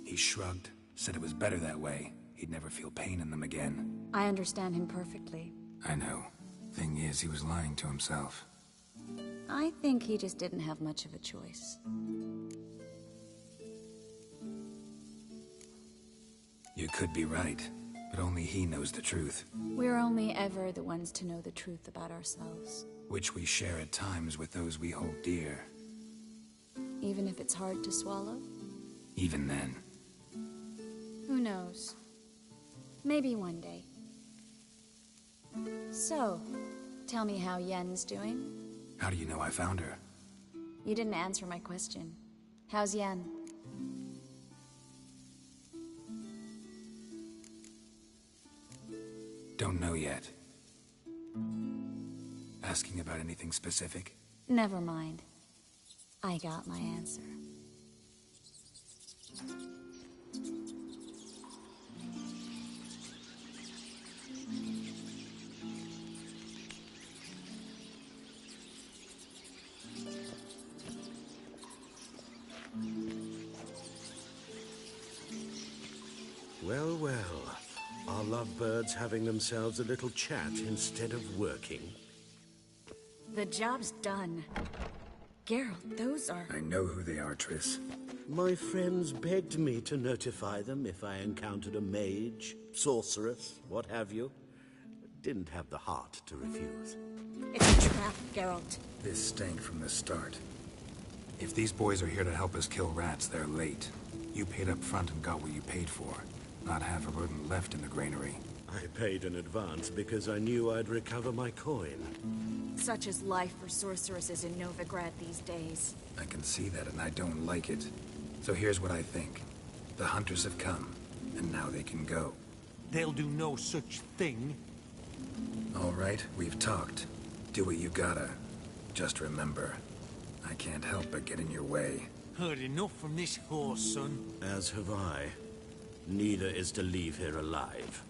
Speaker 5: He shrugged, said it was better that way. He'd never feel pain in them again.
Speaker 1: I understand him perfectly.
Speaker 5: I know. Thing is, he was lying to himself.
Speaker 1: I think he just didn't have much of a choice.
Speaker 5: You could be right, but only he knows the truth.
Speaker 1: We're only ever the ones to know the truth about ourselves.
Speaker 5: Which we share at times with those we hold dear.
Speaker 1: Even if it's hard to swallow?
Speaker 5: Even then.
Speaker 1: Who knows? Maybe one day. So, tell me how Yen's doing?
Speaker 5: How do you know I found her?
Speaker 1: You didn't answer my question. How's Yen?
Speaker 5: Don't know yet. Asking about anything specific?
Speaker 1: Never mind. I got my answer.
Speaker 16: Well, well. Are lovebirds having themselves a little chat instead of working?
Speaker 1: The job's done. Geralt, those are...
Speaker 5: I know who they are, Triss.
Speaker 16: My friends begged me to notify them if I encountered a mage, sorceress, what have you. Didn't have the heart to refuse.
Speaker 1: It's a trap, Geralt.
Speaker 5: This stank from the start. If these boys are here to help us kill rats, they're late. You paid up front and got what you paid for. Not half a rodent left in the granary.
Speaker 16: I paid in advance because I knew I'd recover my coin.
Speaker 1: Such is life for sorceresses in Novigrad these days.
Speaker 5: I can see that, and I don't like it. So here's what I think. The hunters have come, and now they can go.
Speaker 6: They'll do no such thing.
Speaker 5: All right, we've talked. Do what you gotta. Just remember, I can't help but get in your way.
Speaker 6: Heard enough from this horse, son.
Speaker 16: As have I. Neither is to leave here alive.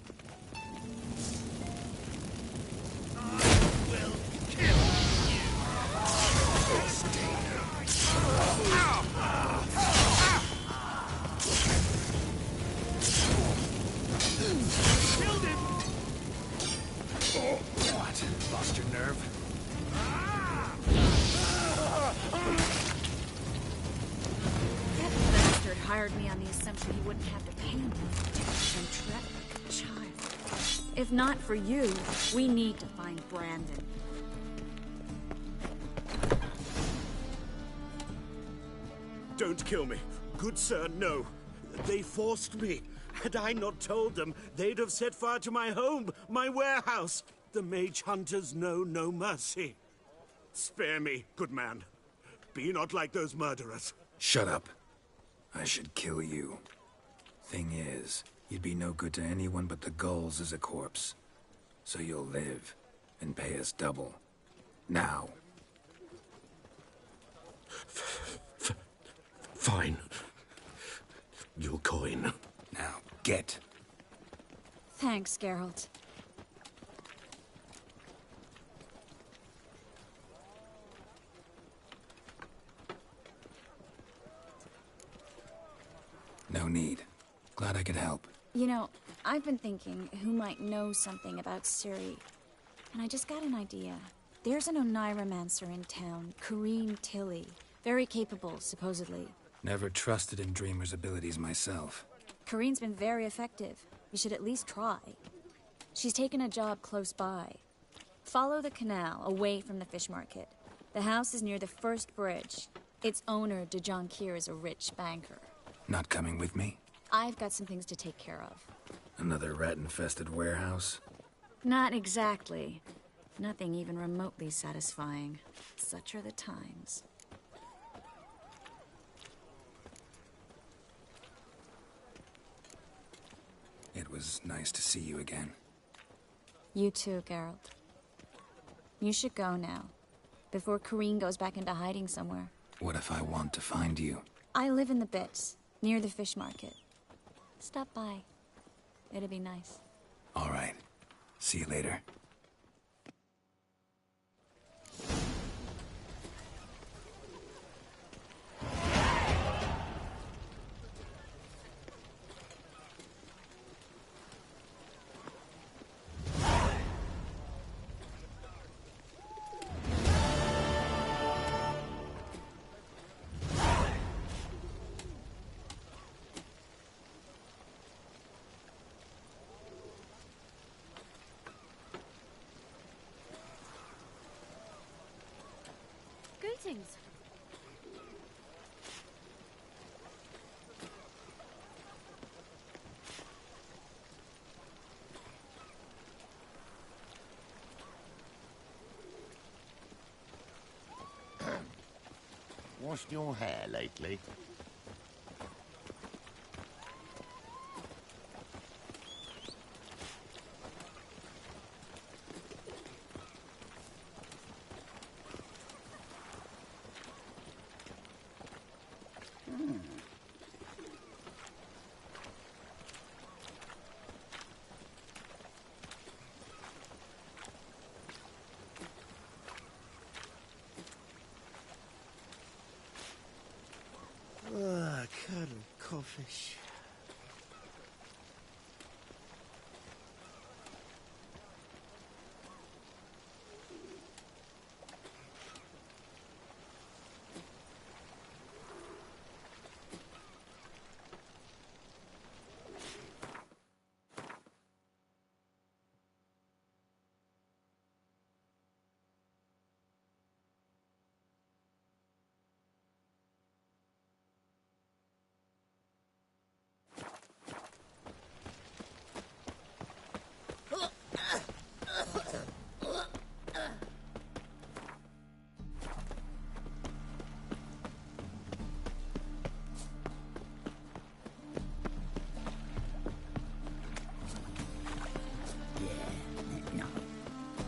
Speaker 5: What? Lost your nerve?
Speaker 1: That bastard hired me on the assumption he wouldn't have to pay me. And treat like a child. If not for you, we need to find Brandon.
Speaker 16: Don't kill me. Good sir, no. They forced me. Had I not told them, they'd have set fire to my home, my warehouse. The mage hunters know no mercy. Spare me, good man. Be not like those murderers.
Speaker 5: Shut up. I should kill you. Thing is, you'd be no good to anyone but the gulls as a corpse. So you'll live, and pay us double. Now.
Speaker 16: Fine. Your coin.
Speaker 5: Now, get.
Speaker 1: Thanks, Geralt.
Speaker 5: No need. Glad I could help.
Speaker 1: You know, I've been thinking who might know something about Serie. And I just got an idea. There's an Oneiromancer in town, Corrine Tilly. Very capable, supposedly.
Speaker 5: Never trusted in Dreamer's abilities myself.
Speaker 1: Corrine's been very effective. You should at least try. She's taken a job close by. Follow the canal, away from the fish market. The house is near the first bridge. Its owner, de Jonquier, is a rich banker.
Speaker 5: Not coming with me?
Speaker 1: I've got some things to take care of.
Speaker 5: Another rat-infested warehouse?
Speaker 1: Not exactly. Nothing even remotely satisfying. Such are the times.
Speaker 5: It was nice to see you again.
Speaker 1: You too, Geralt. You should go now, before Corrine goes back into hiding somewhere.
Speaker 5: What if I want to find you?
Speaker 1: I live in the Bits, near the fish market. Stop by. It'll be nice.
Speaker 5: All right. See you later.
Speaker 4: Greetings.
Speaker 3: washed your hair lately?
Speaker 14: Codfish.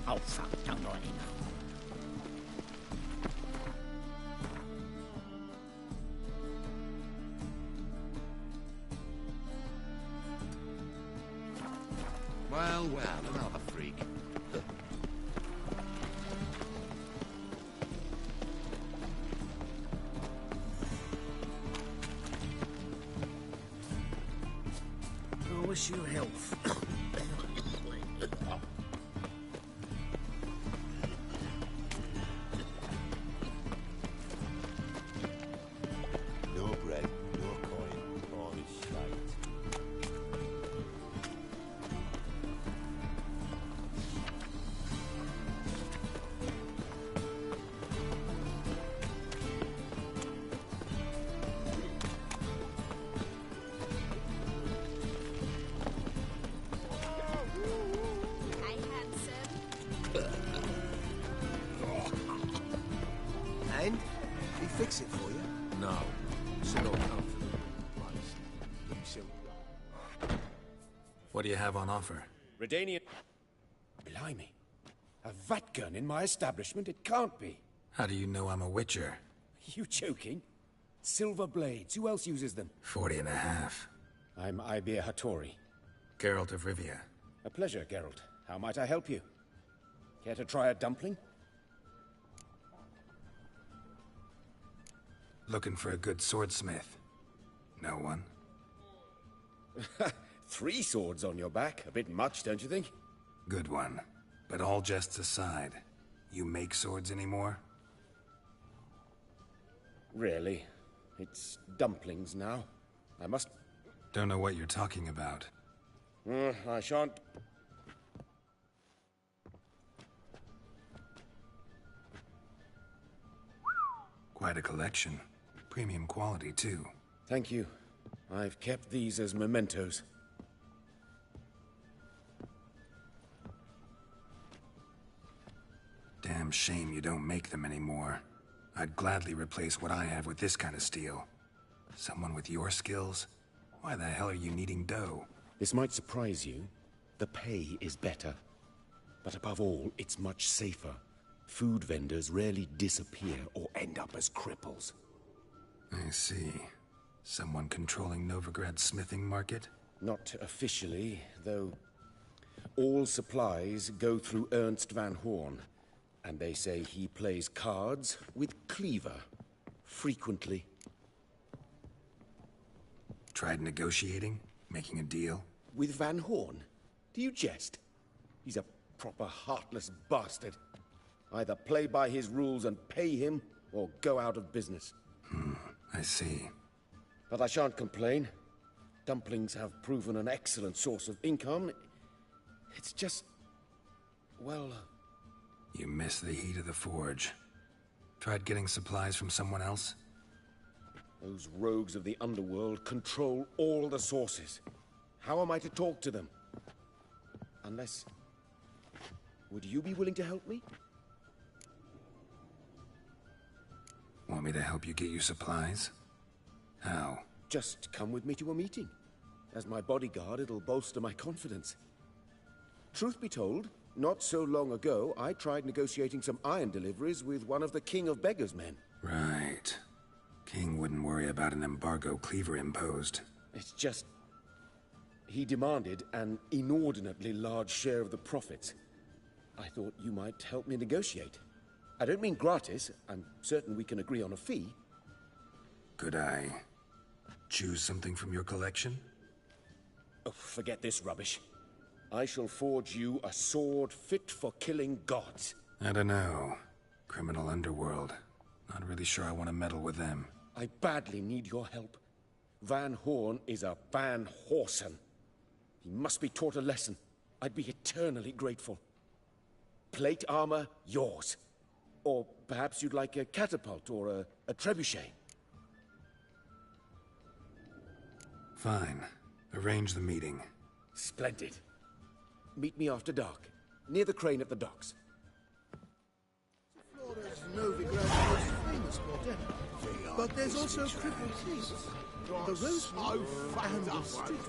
Speaker 2: Oh, fuck, don't write it.
Speaker 3: Well, another freak.
Speaker 16: I wish you health.
Speaker 14: And? He fix it for you?
Speaker 12: No. Sit on comfortably.
Speaker 5: What do you have on offer?
Speaker 17: Redanian... Blimey. A vat gun in my establishment? It can't be.
Speaker 5: How do you know I'm a Witcher?
Speaker 17: You joking? Silver blades. Who else uses them?
Speaker 5: 40 and a half.
Speaker 17: I'm Ibir Hattori.
Speaker 5: Geralt of Rivia.
Speaker 17: A pleasure, Geralt. How might I help you? Care to try a dumpling?
Speaker 5: Looking for a good swordsmith. No one?
Speaker 17: 3 swords on your back. A bit much, don't you think?
Speaker 5: Good one. But all jests aside, you make swords anymore?
Speaker 17: Really? It's dumplings now. I must...
Speaker 5: Don't know what you're talking about.
Speaker 17: I shan't...
Speaker 5: Quite a collection. Premium quality, too.
Speaker 17: Thank you. I've kept these as mementos.
Speaker 5: Damn shame you don't make them anymore. I'd gladly replace what I have with this kind of steel. Someone with your skills? Why the hell are you needing dough?
Speaker 17: This might surprise you. The pay is better. But above all, it's much safer. Food vendors rarely disappear or end up as cripples.
Speaker 5: I see. Someone controlling Novigrad's smithing market?
Speaker 17: Not officially, though all supplies go through Ernst van Horn. And they say he plays cards with Cleaver. Frequently.
Speaker 5: Tried negotiating? Making a deal?
Speaker 17: With Van Horn? Do you jest? He's a proper heartless bastard. Either play by his rules and pay him, or go out of business.
Speaker 5: I see.
Speaker 17: But I shan't complain. Dumplings have proven an excellent source of income. It's just... well...
Speaker 5: You miss the heat of the forge. Tried getting supplies from someone else?
Speaker 17: Those rogues of the underworld control all the sources. How am I to talk to them? Unless... Would you be willing to help me?
Speaker 5: Want me to help you get your supplies? How?
Speaker 17: Just come with me to a meeting. As my bodyguard, it'll bolster my confidence. Truth be told, not so long ago, I tried negotiating some iron deliveries with one of the King of Beggars' men.
Speaker 5: Right. King wouldn't worry about an embargo Cleaver imposed.
Speaker 17: It's just... he demanded an inordinately large share of the profits. I thought you might help me negotiate. I don't mean gratis. I'm certain we can agree on a fee.
Speaker 5: Could I choose something from your collection?
Speaker 17: Oh, forget this rubbish. I shall forge you a sword fit for killing gods.
Speaker 5: I don't know. Criminal underworld. Not really sure I want to meddle with them.
Speaker 17: I badly need your help. Van Horn is a Van Horsen. He must be taught a lesson. I'd be eternally grateful. Plate armor, yours. Or perhaps you'd like a catapult or a trebuchet.
Speaker 5: Fine. Arrange the meeting.
Speaker 17: Splendid. Meet me after dark, near the crane at the docks.
Speaker 14: Florida's Novigrad is famous for death, but there's also crippled peace. The rose and the street.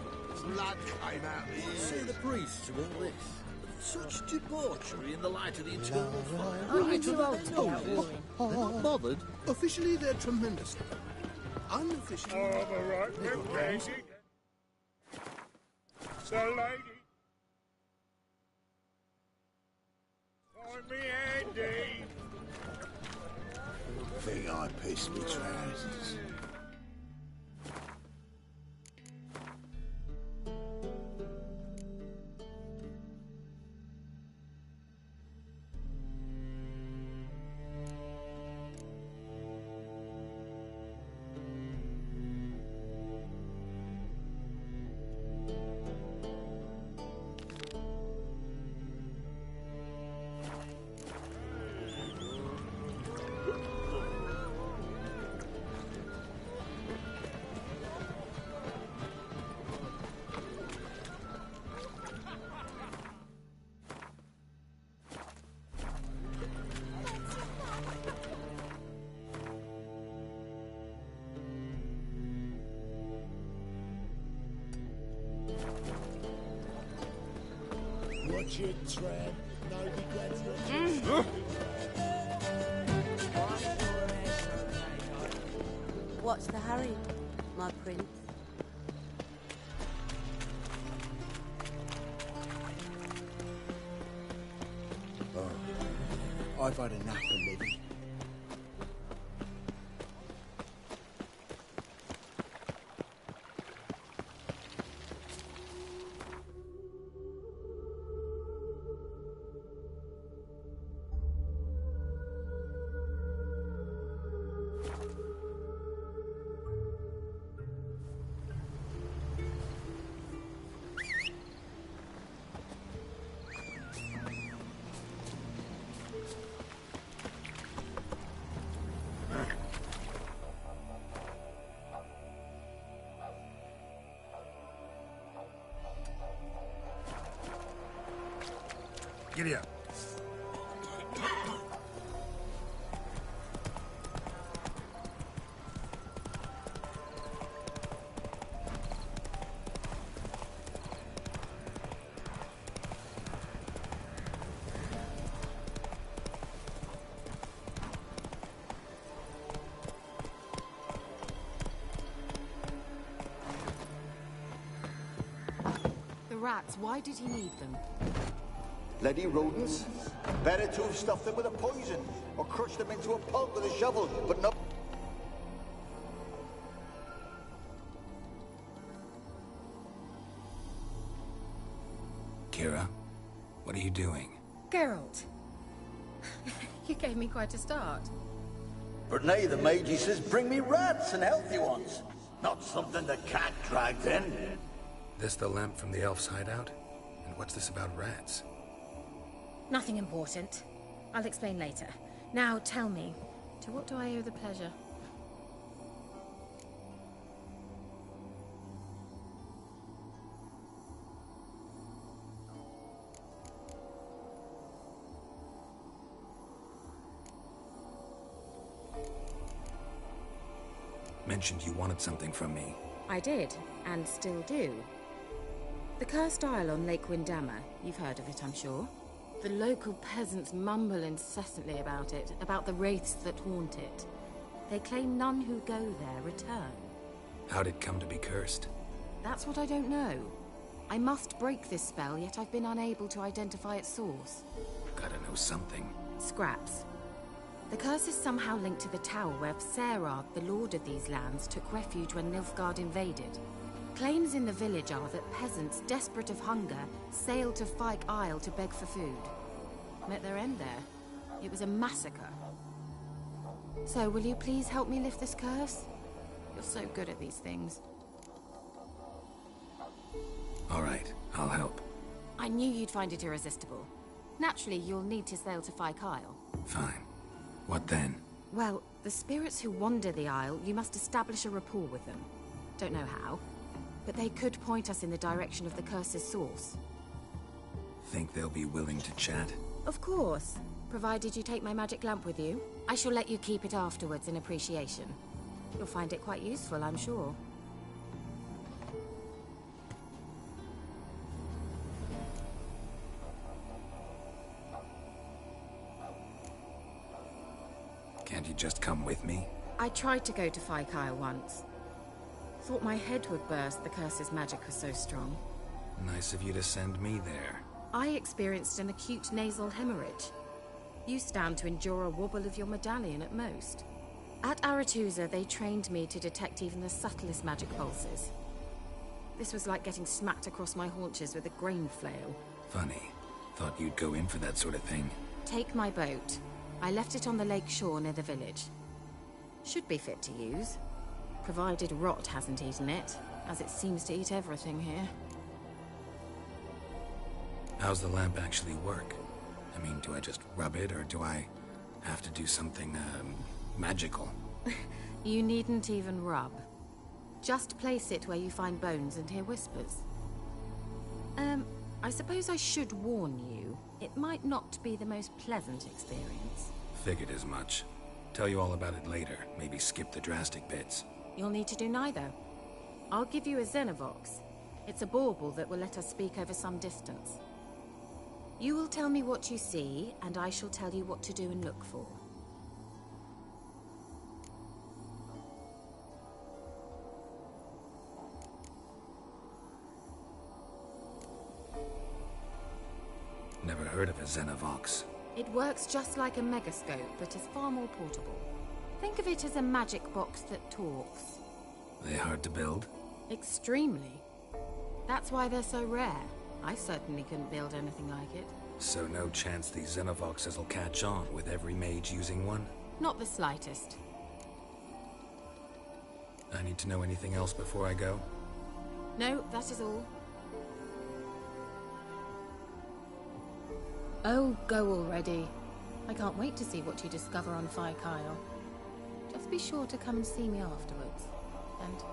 Speaker 2: Blood came out of the
Speaker 9: Say the priests of all this. Such debauchery in the light of the eternal fire.
Speaker 14: Right, they're not bothered. Officially, they're tremendous. Unofficially, they're
Speaker 6: lady. So, lady. Find me Andy.
Speaker 2: Think I pissed me trousers. Watch your tread. No regrets.
Speaker 18: What's the hurry, my prince?
Speaker 2: Oh, I've had enough of living.
Speaker 5: Giddy up.
Speaker 19: The rats, why did he need them?
Speaker 20: Bloody rodents. Better to have stuffed them with a poison, or crushed them into a pulp with a shovel, but no...
Speaker 5: Kira, what are you doing?
Speaker 19: Geralt. You gave me quite a start.
Speaker 20: But now the mage says, bring me rats and healthy ones. Not something the cat dragged in.
Speaker 5: This the lamp from the elf's hideout? And what's this about rats?
Speaker 19: Nothing important. I'll explain later. Now, tell me, to what do I owe the pleasure?
Speaker 5: mentioned you wanted something from me.
Speaker 19: I did, and still do. The cursed isle on Lake Windammer, you've heard of it, I'm sure. The local peasants mumble incessantly about it, about the wraiths that haunt it. They claim none who go there return.
Speaker 5: How'd it come to be cursed?
Speaker 19: That's what I don't know. I must break this spell, yet I've been unable to identify its source.
Speaker 5: Gotta know something.
Speaker 19: Scraps. The curse is somehow linked to the tower where Serad, the lord of these lands, took refuge when Nilfgaard invaded. Claims in the village are that peasants, desperate of hunger, sailed to Fyke Isle to beg for food. Met their end there. It was a massacre. So, will you please help me lift this curse? You're so good at these things.
Speaker 5: All right, I'll help.
Speaker 19: I knew you'd find it irresistible. Naturally, you'll need to sail to Fyke Isle.
Speaker 5: Fine. What then?
Speaker 19: Well, the spirits who wander the isle, you must establish a rapport with them. Don't know how, but they could point us in the direction of the curse's source.
Speaker 5: Think they'll be willing to chat?
Speaker 19: Of course, provided you take my magic lamp with you. I shall let you keep it afterwards in appreciation. You'll find it quite useful, I'm sure.
Speaker 5: Can't you just come with me?
Speaker 19: I tried to go to Fyke Isle once. Thought my head would burst, the curse's magic was so strong.
Speaker 5: Nice of you to send me there.
Speaker 19: I experienced an acute nasal hemorrhage. You stand to endure a wobble of your medallion at most. At Aretusa, they trained me to detect even the subtlest magic pulses. This was like getting smacked across my haunches with a grain flail.
Speaker 5: Funny. Thought you'd go in for that sort of thing.
Speaker 19: Take my boat. I left it on the lake shore near the village. Should be fit to use, provided rot hasn't eaten it, as it seems to eat everything here.
Speaker 5: How's the lamp actually work? I mean, do I just rub it, or do I have to do something, magical?
Speaker 19: You needn't even rub. Just place it where you find bones and hear whispers. I suppose I should warn you. It might not be the most pleasant experience.
Speaker 5: Figured as much. Tell you all about it later. Maybe skip the drastic bits.
Speaker 19: You'll need to do neither. I'll give you a Xenovox. It's a bauble that will let us speak over some distance. You will tell me what you see, and I shall tell you what to do and look for.
Speaker 5: Never heard of a Xenovox.
Speaker 19: It works just like a megascope, but is far more portable. Think of it as a magic box that talks.
Speaker 5: They hard to build?
Speaker 19: Extremely. That's why they're so rare. I certainly couldn't build anything like it.
Speaker 5: So no chance these Xenovoxes will catch on with every mage using one?
Speaker 19: Not the slightest.
Speaker 5: I need to know anything else before I go?
Speaker 19: No, that is all. Oh, go already. I can't wait to see what you discover on Fyke Isle. Just be sure to come and see me afterwards. And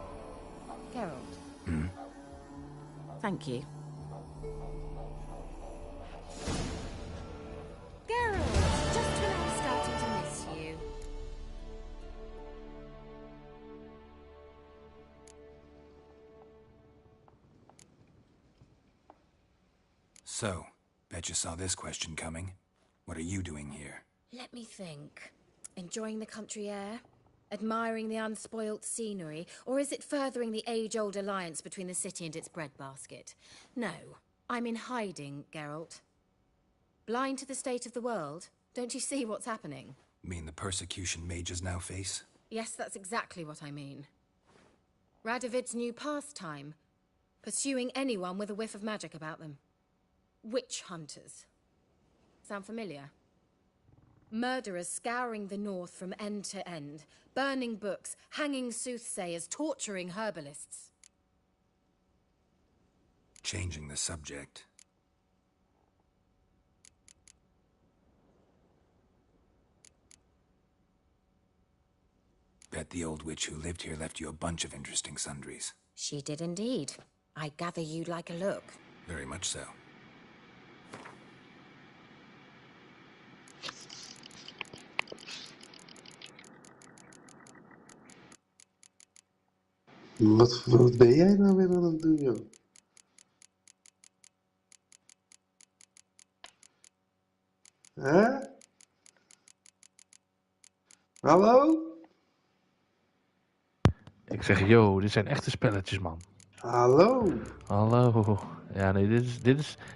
Speaker 19: Geralt. Thank you. Geralt, just when I was starting to miss you.
Speaker 5: So, bet you saw this question coming. What are you doing here?
Speaker 19: Let me think. Enjoying the country air? Admiring the unspoilt scenery? Or is it furthering the age-old alliance between the city and its breadbasket? No, I'm in hiding, Geralt. Blind to the state of the world? Don't you see what's happening?
Speaker 5: Mean the persecution mages now face?
Speaker 19: Yes, that's exactly what I mean. Radovid's new pastime. Pursuing anyone with a whiff of magic about them. Witch hunters. Sound familiar? Murderers scouring the north from end to end, burning books, hanging soothsayers, torturing herbalists.
Speaker 5: Changing the subject. Bet the old witch who lived here left you a bunch of interesting sundries.
Speaker 19: She did indeed. I gather you'd like a look.
Speaker 5: Very much so.
Speaker 21: Wat ben jij nou weer aan het doen, joh? Hè? Hallo?
Speaker 22: Ik zeg, yo, dit zijn echte spelletjes, man.
Speaker 21: Hallo?
Speaker 22: Hallo. Ja, nee,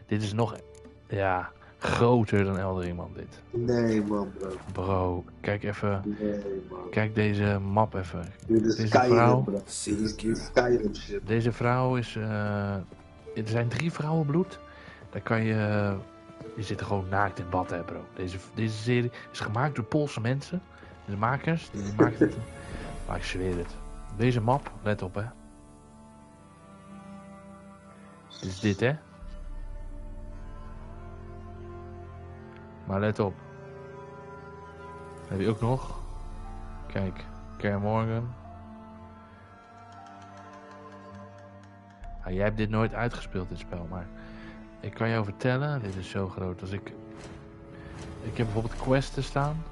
Speaker 22: dit is nog, ja, groter dan Eldering, man, dit.
Speaker 21: Nee, man, bro.
Speaker 22: Bro, kijk even.
Speaker 21: Nee, man.
Speaker 22: Kijk deze map even.
Speaker 21: Dit is
Speaker 22: Deze
Speaker 21: Skyrim,
Speaker 22: vrouw.
Speaker 21: bro. Dit is Skyrim shit.
Speaker 22: Deze vrouw is, er zijn 3 vrouwenbloed. Daar kan je, je zit er gewoon naakt in bad, hè, bro. Deze serie is gemaakt door Poolse mensen. De makers, die maken het. Maar ik zweer het. Deze map, let op, hè. Dit is dit, hè. Maar let op. Heb je ook nog? Kijk, Kaer Morgan. Jij hebt dit nooit uitgespeeld, dit spel, maar ik kan jou vertellen, dit is zo groot. Als ik heb bijvoorbeeld questen staan.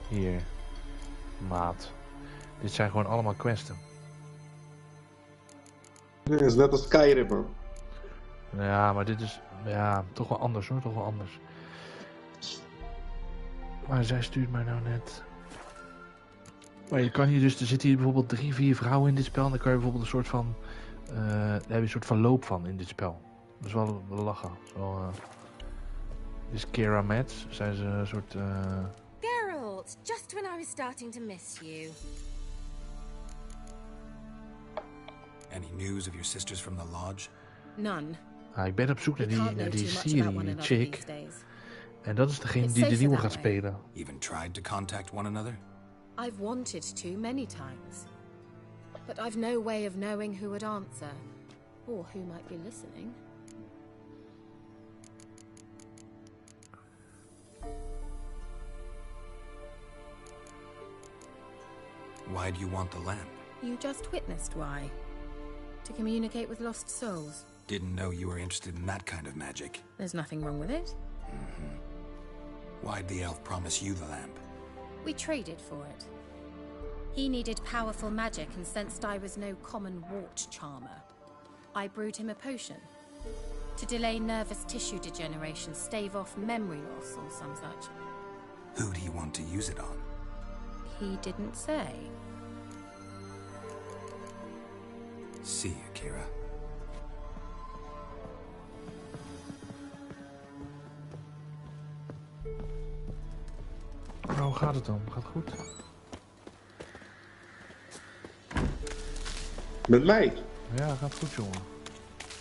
Speaker 22: Hier, maat. Dit zijn gewoon allemaal questen.
Speaker 21: Dit is net als Skyrim, man.
Speaker 22: Ja, maar dit is, ja, toch wel anders, hoor, toch wel anders. Maar zij stuurt mij nou net. Maar je kan hier dus, er zitten hier bijvoorbeeld 3, 4 vrouwen in dit spel. En dan kan je bijvoorbeeld een soort van, daar heb je een soort van loop van in dit spel. Dat is wel lachen. Dit is Keira Metz, zijn ze een soort...
Speaker 19: Geralt, just when I was starting to miss you.
Speaker 5: Any news of your sisters from the lodge?
Speaker 19: None.
Speaker 22: Ik ben op zoek naar die Serie, die chick. En dat is degene die de nieuwe gaat spelen.
Speaker 5: Even tried to contact one another?
Speaker 19: I've wanted to many times. But I've no way of knowing who would answer. Or who might be listening.
Speaker 5: Why do you want the lamp?
Speaker 19: You just witnessed why. To communicate with lost souls.
Speaker 5: Didn't know you were interested in that kind of magic.
Speaker 19: There's nothing wrong with it.
Speaker 5: Why'd the elf promise you the lamp?
Speaker 19: We traded for it. He needed powerful magic and sensed I was no common wart charmer. I brewed him a potion. To delay nervous tissue degeneration, stave off memory loss or some such.
Speaker 5: Who do you want to use it on?
Speaker 19: He didn't say.
Speaker 5: See you, Kira.
Speaker 22: Nou, hoe gaat het dan? Gaat het goed?
Speaker 21: Met mij?
Speaker 22: Ja, gaat goed, jongen.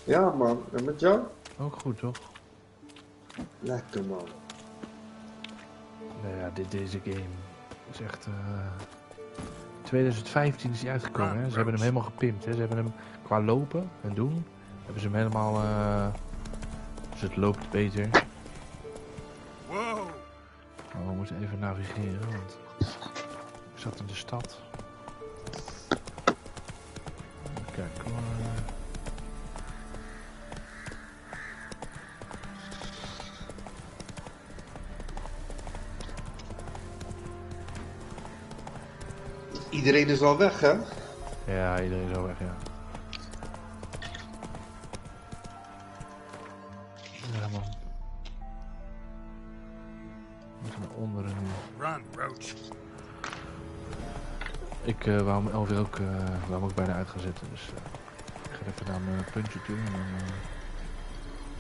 Speaker 21: Ja, man. En met jou?
Speaker 22: Ook goed, toch?
Speaker 21: Lekker, man.
Speaker 22: Nou ja, deze game is echt... 2015 is hij uitgekomen, hè. Ze hebben hem helemaal gepimpt, hè. Ze hebben hem qua lopen en doen, hebben ze hem helemaal... Dus het loopt beter.
Speaker 6: Wow.
Speaker 22: Oh, we moeten even navigeren, want ik zat in de stad. Kijk, kom maar.
Speaker 21: Iedereen is al weg, hè?
Speaker 22: Ja, iedereen is al weg, ja. Ja, man. We moeten naar onderen nu.
Speaker 6: Run, Roach.
Speaker 22: Ik wou om 11 uur ook, wou hem ook bijna uit gaan zetten, dus ik ga even naar mijn puntje toe en dan...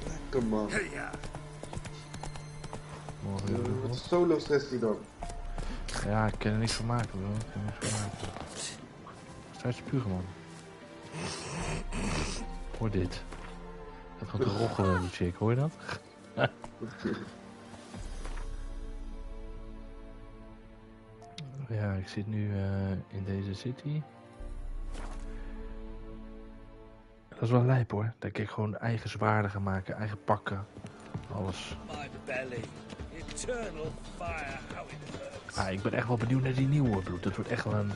Speaker 21: Lekker, man.
Speaker 6: Hey, ja.
Speaker 22: Morgen weer
Speaker 21: Wat
Speaker 22: op.
Speaker 21: een solo sessie dan?
Speaker 22: Ja, ik kan er niks van maken, bro. Ik kan er niks van maken. Sta je spugen, man. Hoor dit. Dat gaat te roggelen, die chick. Hoor je dat? Ja, ik zit nu in deze city. Dat is wel lijp, hoor. Dat ik gewoon eigen zwaarden ga maken, eigen pakken. Alles.
Speaker 6: My belly. Eternal fire, how it hurts.
Speaker 22: Ah, ik ben echt wel benieuwd naar die nieuwe, bloed. Dat wordt echt wel een...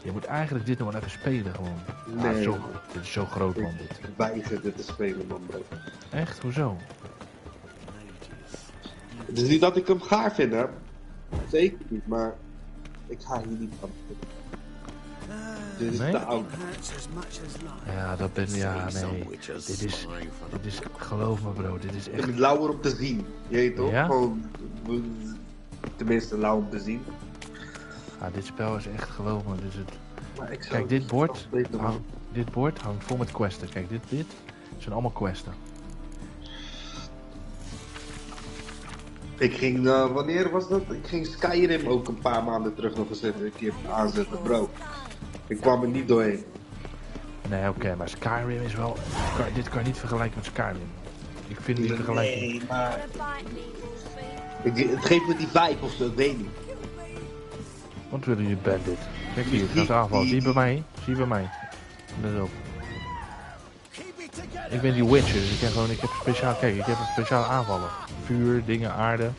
Speaker 22: Je moet eigenlijk dit nog wel even spelen, gewoon.
Speaker 21: Nee.
Speaker 22: Dit is zo groot, man, dit.
Speaker 21: Ik weiger dit te spelen, man, bro.
Speaker 22: Echt? Hoezo?
Speaker 21: Het is niet dat ik hem gaar vind, hè. Zeker niet, maar... Ik ga hier niet van. Dit is
Speaker 22: Nee?
Speaker 21: te oud.
Speaker 22: Ja, dat ben... Ja, nee. Dit is... Geloof me bro, dit is
Speaker 21: Ik
Speaker 22: echt...
Speaker 21: vind het lauwer om te zien. Je weet toch?
Speaker 22: Ja?
Speaker 21: Gewoon... Tenminste, lauw om te zien.
Speaker 22: Ja, dit spel is echt, geloof me, dus het...
Speaker 21: Maar ik zou
Speaker 22: Kijk,
Speaker 21: het
Speaker 22: dit bord,
Speaker 21: beter doen.
Speaker 22: dit bord hangt vol met questen. Kijk, dit zijn allemaal questen.
Speaker 21: Ik ging, wanneer was dat? Ik ging Skyrim ook een paar maanden terug nog eens even een keer aanzetten, bro. Ik kwam er niet doorheen.
Speaker 22: Nee, oké, maar Skyrim is wel... Dit kan je niet vergelijken met Skyrim. Ik vind die vergelijking...
Speaker 21: Nee, maar... Het geeft me die vibe of zo, ik weet niet.
Speaker 22: Wat willen jullie bandit? Kijk hier, het gaat aanvallen. Zie je bij mij? Zie je bij mij? Let op. Ik ben die Witcher, dus ik heb speciaal... Kijk, ik heb een speciale aanvallen. Vuur, dingen, aarde.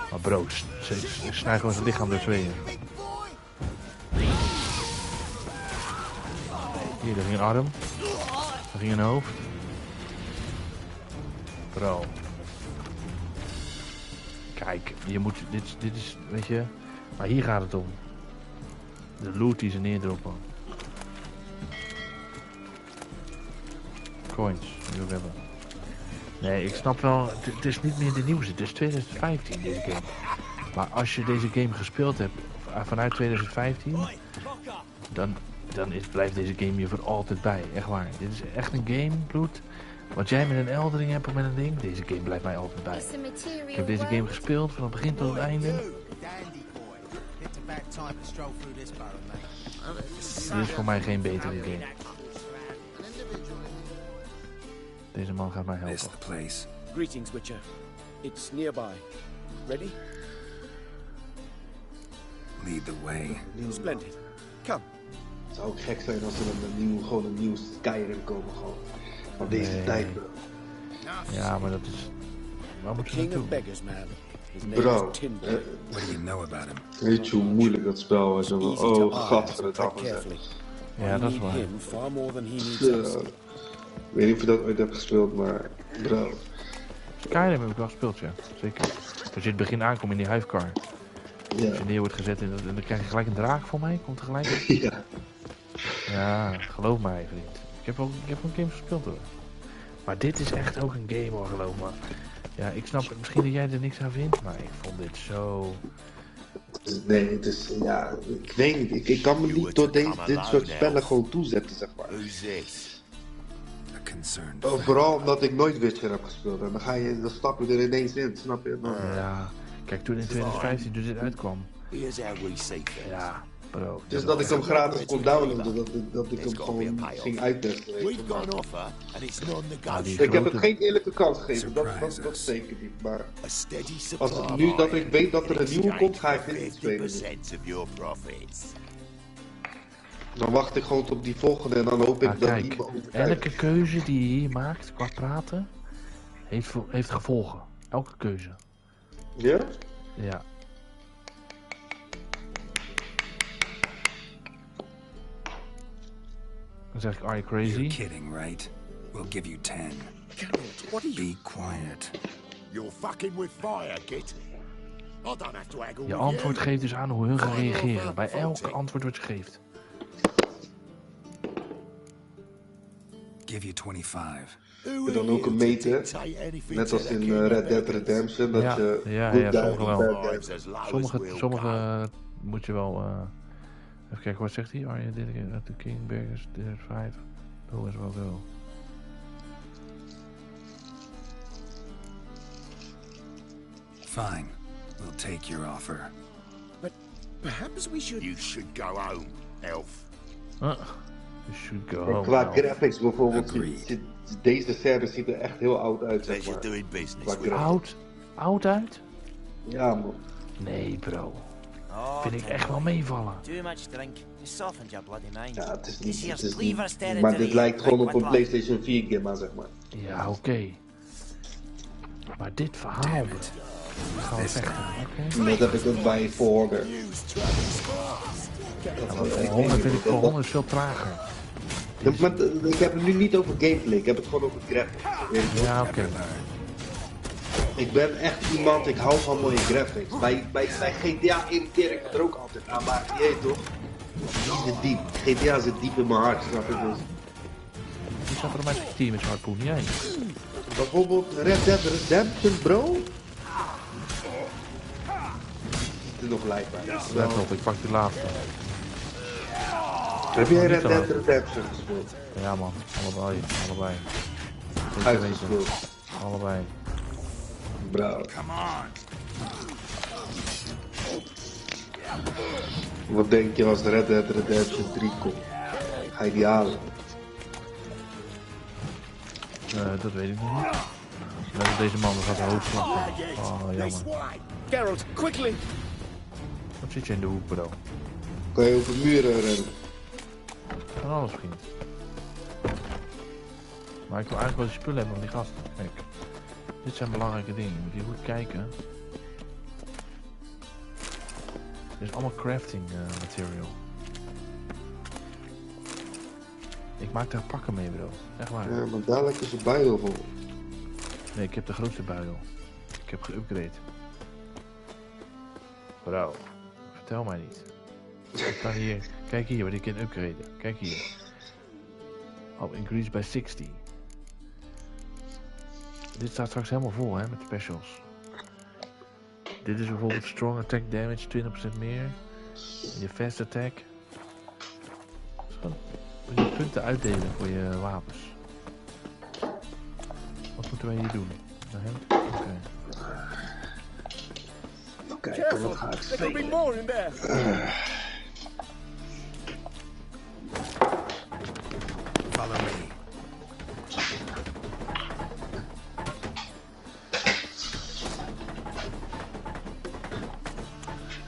Speaker 22: Maar bro, ze snijdt gewoon zijn lichaam door tweeën. Hier, daar ging een arm. Daar ging een hoofd. Bro. Kijk, je moet... Dit is, weet je... Maar hier gaat het om. De loot die ze neerdroppen. Coins, die we hebben. Nee, ik snap wel... Het is niet meer de nieuwste. Het is 2015, deze game. Maar als je deze game gespeeld hebt... Vanuit 2015... Dan blijft deze game hier voor altijd bij. Echt waar. Dit is echt een game, Bloed. Wat jij met een eldering hebt of met een ding, deze game blijft mij altijd bij. Ik heb deze game gespeeld van het begin tot het einde. Dit is voor mij geen betere game. Deze man gaat mij helpen.
Speaker 17: Greetings, Witcher. It's nearby. Ready?
Speaker 5: Lead the way.
Speaker 17: Splendid. Come.
Speaker 21: Het zou ook gek zijn als er gewoon een nieuw Skyrim komen gewoon. Van deze tijd, bro.
Speaker 22: Ja, maar dat is... Waar moeten we naartoe?
Speaker 21: Bro,
Speaker 5: What do you know about him?
Speaker 21: weet je hoe moeilijk dat spel was? Oh, gadverdamme.
Speaker 22: Ja, dat is waar.
Speaker 21: Ik weet niet of je dat ooit hebt gespeeld, maar bro.
Speaker 22: Skyrim heb ik wel gespeeld, ja. Zeker. Als je in het begin aankomt in die huifkar.
Speaker 21: Ja.
Speaker 22: Als je neer wordt gezet en dan krijg je gelijk een draak voor mij. Komt er gelijk.
Speaker 21: Ja.
Speaker 22: Ja, geloof mij, vriend. Ik heb wel games gespeeld hoor. Maar dit is echt ook een game hoor, geloof me. Ja, ik snap misschien dat jij er niks aan vindt, maar ik vond dit zo...
Speaker 21: Nee, het is, ja, ik weet niet. Ik kan me niet door dit soort spellen gewoon toezetten, zeg maar. Vooral omdat ik nooit Witcher heb gespeeld. En dan stap je er ineens in, snap je?
Speaker 22: Ja, kijk, toen in 2015 dit uitkwam. Ja, bro.
Speaker 21: Dus dat ik hem gratis kon downloaden, dat ik hem gewoon ging uittesten. Ik heb het geen eerlijke kans gegeven, dat zeker niet. Maar als nu dat ik weet dat er een nieuwe komt, ga ik dit niet spelen. Dan wacht ik gewoon op die volgende en dan hoop ik dat die me overtuigt.
Speaker 22: Elke keuze die je hier maakt qua praten, heeft gevolgen. Elke keuze.
Speaker 21: Ja?
Speaker 22: Ja. Dan zeg ik, are you crazy?
Speaker 5: You're kidding, right? We'll give you 10.
Speaker 17: Geralt, what are you...
Speaker 5: Be quiet.
Speaker 3: You're fucking with fire, kid. I don't have to haggle
Speaker 22: Je
Speaker 3: with
Speaker 22: antwoord
Speaker 3: you.
Speaker 22: geeft dus aan hoe hun gaan reageren. Bij elke antwoord wat je geeft.
Speaker 5: Give you 25.
Speaker 21: En dan ook een meter, net als in Red Dead Redemption, dat je
Speaker 22: sommige moet je wel... even kijken, wat zegt hij? Are you dedicated to King Burgers 5? Who is well go?
Speaker 5: Fine. We'll take your offer.
Speaker 17: But perhaps we should...
Speaker 3: You should go home, elf.
Speaker 22: You should go home.
Speaker 21: Qua graphics bijvoorbeeld, deze serie ziet er echt heel oud uit, zeg maar.
Speaker 22: Oud uit?
Speaker 21: Ja, man.
Speaker 22: Nee, bro. Vind ik echt wel meevallen.
Speaker 7: Too much drink. You softened your bloody mind.
Speaker 21: Ja, het is niet, maar dit lijkt gewoon op een PlayStation 4 game aan, zeg maar.
Speaker 22: Ja, oké. Maar dit verhaal, bro. Gaan we vechten, oké?
Speaker 21: Dat heb ik ook bij volgen.
Speaker 22: Voor 100 is veel trager.
Speaker 21: Maar ik heb het nu niet over gameplay, ik heb het gewoon over graphics.
Speaker 22: Ja, oké.
Speaker 21: Ik ben echt iemand, ik hou van mooie graphics. Bij GTA irriteer ik me er ook altijd aan, maar je weet toch? Die zit diep. GTA zit diep in mijn hart, snap je dus?
Speaker 22: Wie staat er op mijn team met hartpoen? Jij?
Speaker 21: Bijvoorbeeld Red Dead Redemption, bro? Het is nog lijp bij.
Speaker 22: Let op, ik pak die laatste.
Speaker 21: Heb jij Red Dead Redemption gespeeld?
Speaker 22: Ja man, allebei.
Speaker 21: Uitgespeeld.
Speaker 22: Allebei.
Speaker 21: Bro. Wat denk je als Red Dead Redemption 3 komt? Ga je die halen?
Speaker 22: Dat weet ik nog niet. Net als deze man, gaat de hoofdslag. Oh, jammer.
Speaker 6: Geralt, quickly!
Speaker 22: Wat zit je in de hoek, bro?
Speaker 21: Kan je over muren rennen?
Speaker 22: Van alles, vriend. Maar ik wil eigenlijk wel die spullen hebben van die gasten. Kijk, dit zijn belangrijke dingen. Je moet hier goed kijken. Dit is allemaal crafting material. Ik maak daar pakken mee, bro. Echt waar.
Speaker 21: Ja, maar dadelijk is een buidel vol.
Speaker 22: Nee, ik heb de grootste buidel. Ik heb geüpgrade. Bro, vertel mij niet. Ik kan hier... Kijk hier wat ik kan upgraden. Kijk hier. Oh, increase by 60. Dit staat straks helemaal vol, hè, met specials. Dit is bijvoorbeeld strong attack damage, 20% meer. Je fast attack. Moet je punten uitdelen voor je wapens. Wat moeten wij hier doen? Naar hem? Oké.
Speaker 21: Kijk, wat ga ik spelen?
Speaker 5: Follow me.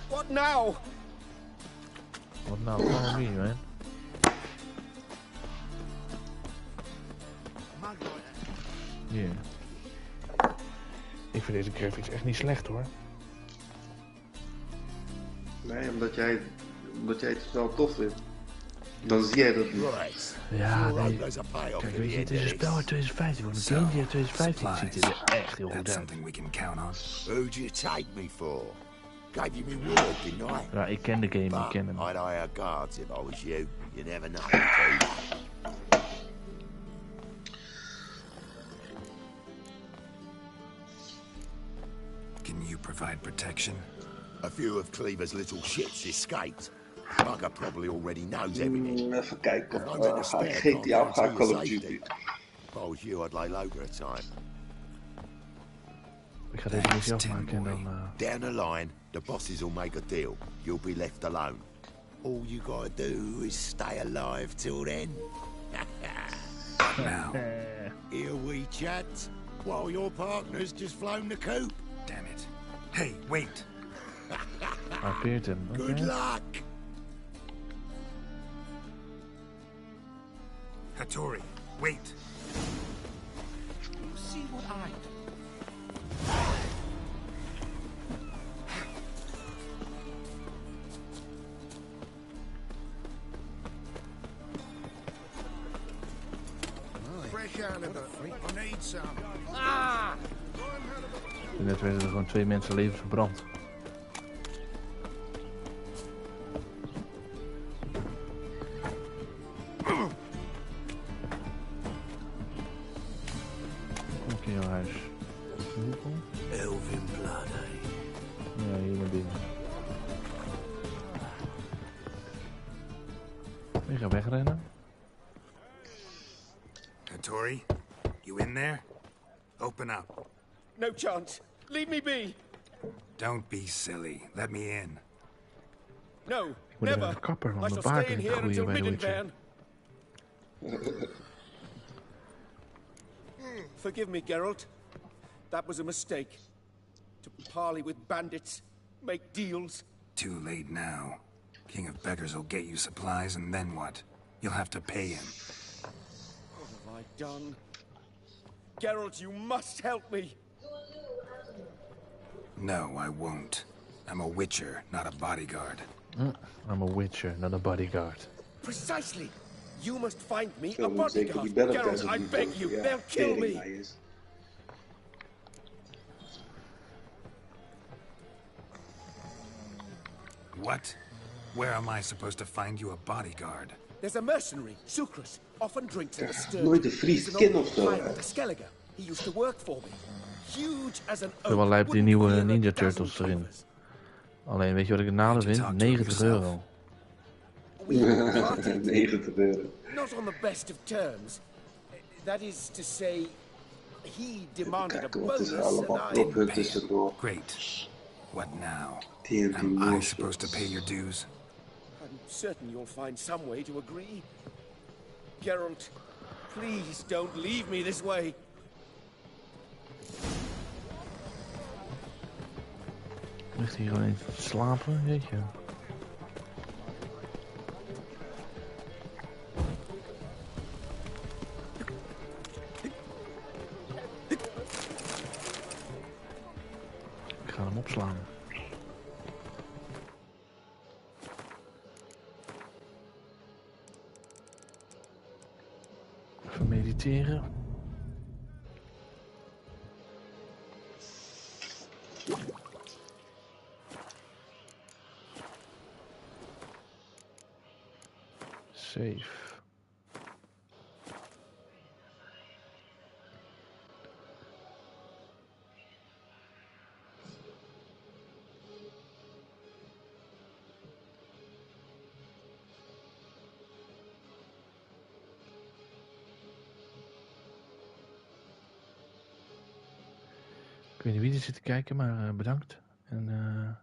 Speaker 6: What now?
Speaker 22: What now? Follow me, man. Hier. Ik vind deze graphics echt niet slecht, hoor.
Speaker 21: Nee, omdat jij het wel tof vindt. Dan zie jij dat niet.
Speaker 22: Ja, nee. Kijk, weet je, het is een spel uit 2015. Een game die uit 2015 ziet er echt heel goed uit.
Speaker 3: Who'd you take me for? Gave you me word, didn't I?
Speaker 22: Ja, ik ken de game, ik ken hem.
Speaker 3: I'd hire guards if I was you. You never know.
Speaker 5: Can you provide protection?
Speaker 3: A few of Cleaver's little shits escaped. Bugger probably already knows everything.
Speaker 21: Even kijken. Ga ik GTA of ga ik Call of Duty?
Speaker 3: If I was you, I'd lay low for a time.
Speaker 22: Ik ga deze missie afmaken en dan...
Speaker 3: Down the line, the bosses will make a deal. You'll be left alone. All you gotta do is stay alive till then.
Speaker 5: Now.
Speaker 3: Here we chat, while your partner's just flown the coop.
Speaker 5: Damn it. Hey, wait.
Speaker 22: Hij peert hem.
Speaker 3: Good luck.
Speaker 5: Hattori, wait.
Speaker 6: See what I...
Speaker 22: En net werden er gewoon 2 mensen levend verbrand. Oké, jouw huis. Hoeveel?
Speaker 9: Elvin Blade.
Speaker 22: Ja, hier naar binnen. Ik ga wegrennen.
Speaker 5: Hattori, you in there? Open up.
Speaker 6: No chance. Leave me be.
Speaker 5: Don't be silly. Let me in.
Speaker 6: No,
Speaker 22: Ik moet even
Speaker 6: never.
Speaker 22: naar de kapper,
Speaker 6: I
Speaker 22: want
Speaker 6: shall
Speaker 22: mijn baard
Speaker 6: stay in
Speaker 22: is
Speaker 6: here
Speaker 22: een goeie
Speaker 6: until
Speaker 22: bij de Witcher.
Speaker 6: midnight. Forgive me, Geralt. That was a mistake. To parley with bandits, make deals.
Speaker 5: Too late now. King of Beggars will get you supplies, and then what? You'll have to pay him.
Speaker 6: What have I done? Geralt, you must help me.
Speaker 5: No, I won't. I'm a Witcher, not a bodyguard.
Speaker 22: I'm a Witcher, not a bodyguard.
Speaker 6: Precisely. You must find me
Speaker 21: Zo
Speaker 6: a
Speaker 21: moet zeker
Speaker 6: bodyguard.
Speaker 21: die
Speaker 6: Geralt, I beg you, they'll kill me.
Speaker 5: What? Where am I supposed to find you a bodyguard?
Speaker 6: There's a mercenary, Sucrus. Often drinks at a stir.
Speaker 21: Nooit een Fries skin of zo.
Speaker 6: He used to work for me. Huge as an
Speaker 22: Ik vind wel lijp die nieuwe Ninja Turtles erin. Alleen, weet je wat ik het nadeel vind? 90 euro.
Speaker 21: 90 euro.
Speaker 6: Not on the best of terms. That is to say, he demanded a bonus and I...
Speaker 5: Great. What now?
Speaker 21: TNT
Speaker 5: Am I supposed to pay your dues?
Speaker 6: I'm certain you'll find some way to agree. Geralt, please don't leave me this way.
Speaker 22: Ligt hier alleen te slapen, weet je. Ik ga hem opslaan. Even mediteren. Save. Ik weet niet wie er zit te kijken, maar bedankt. En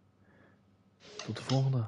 Speaker 22: tot de volgende.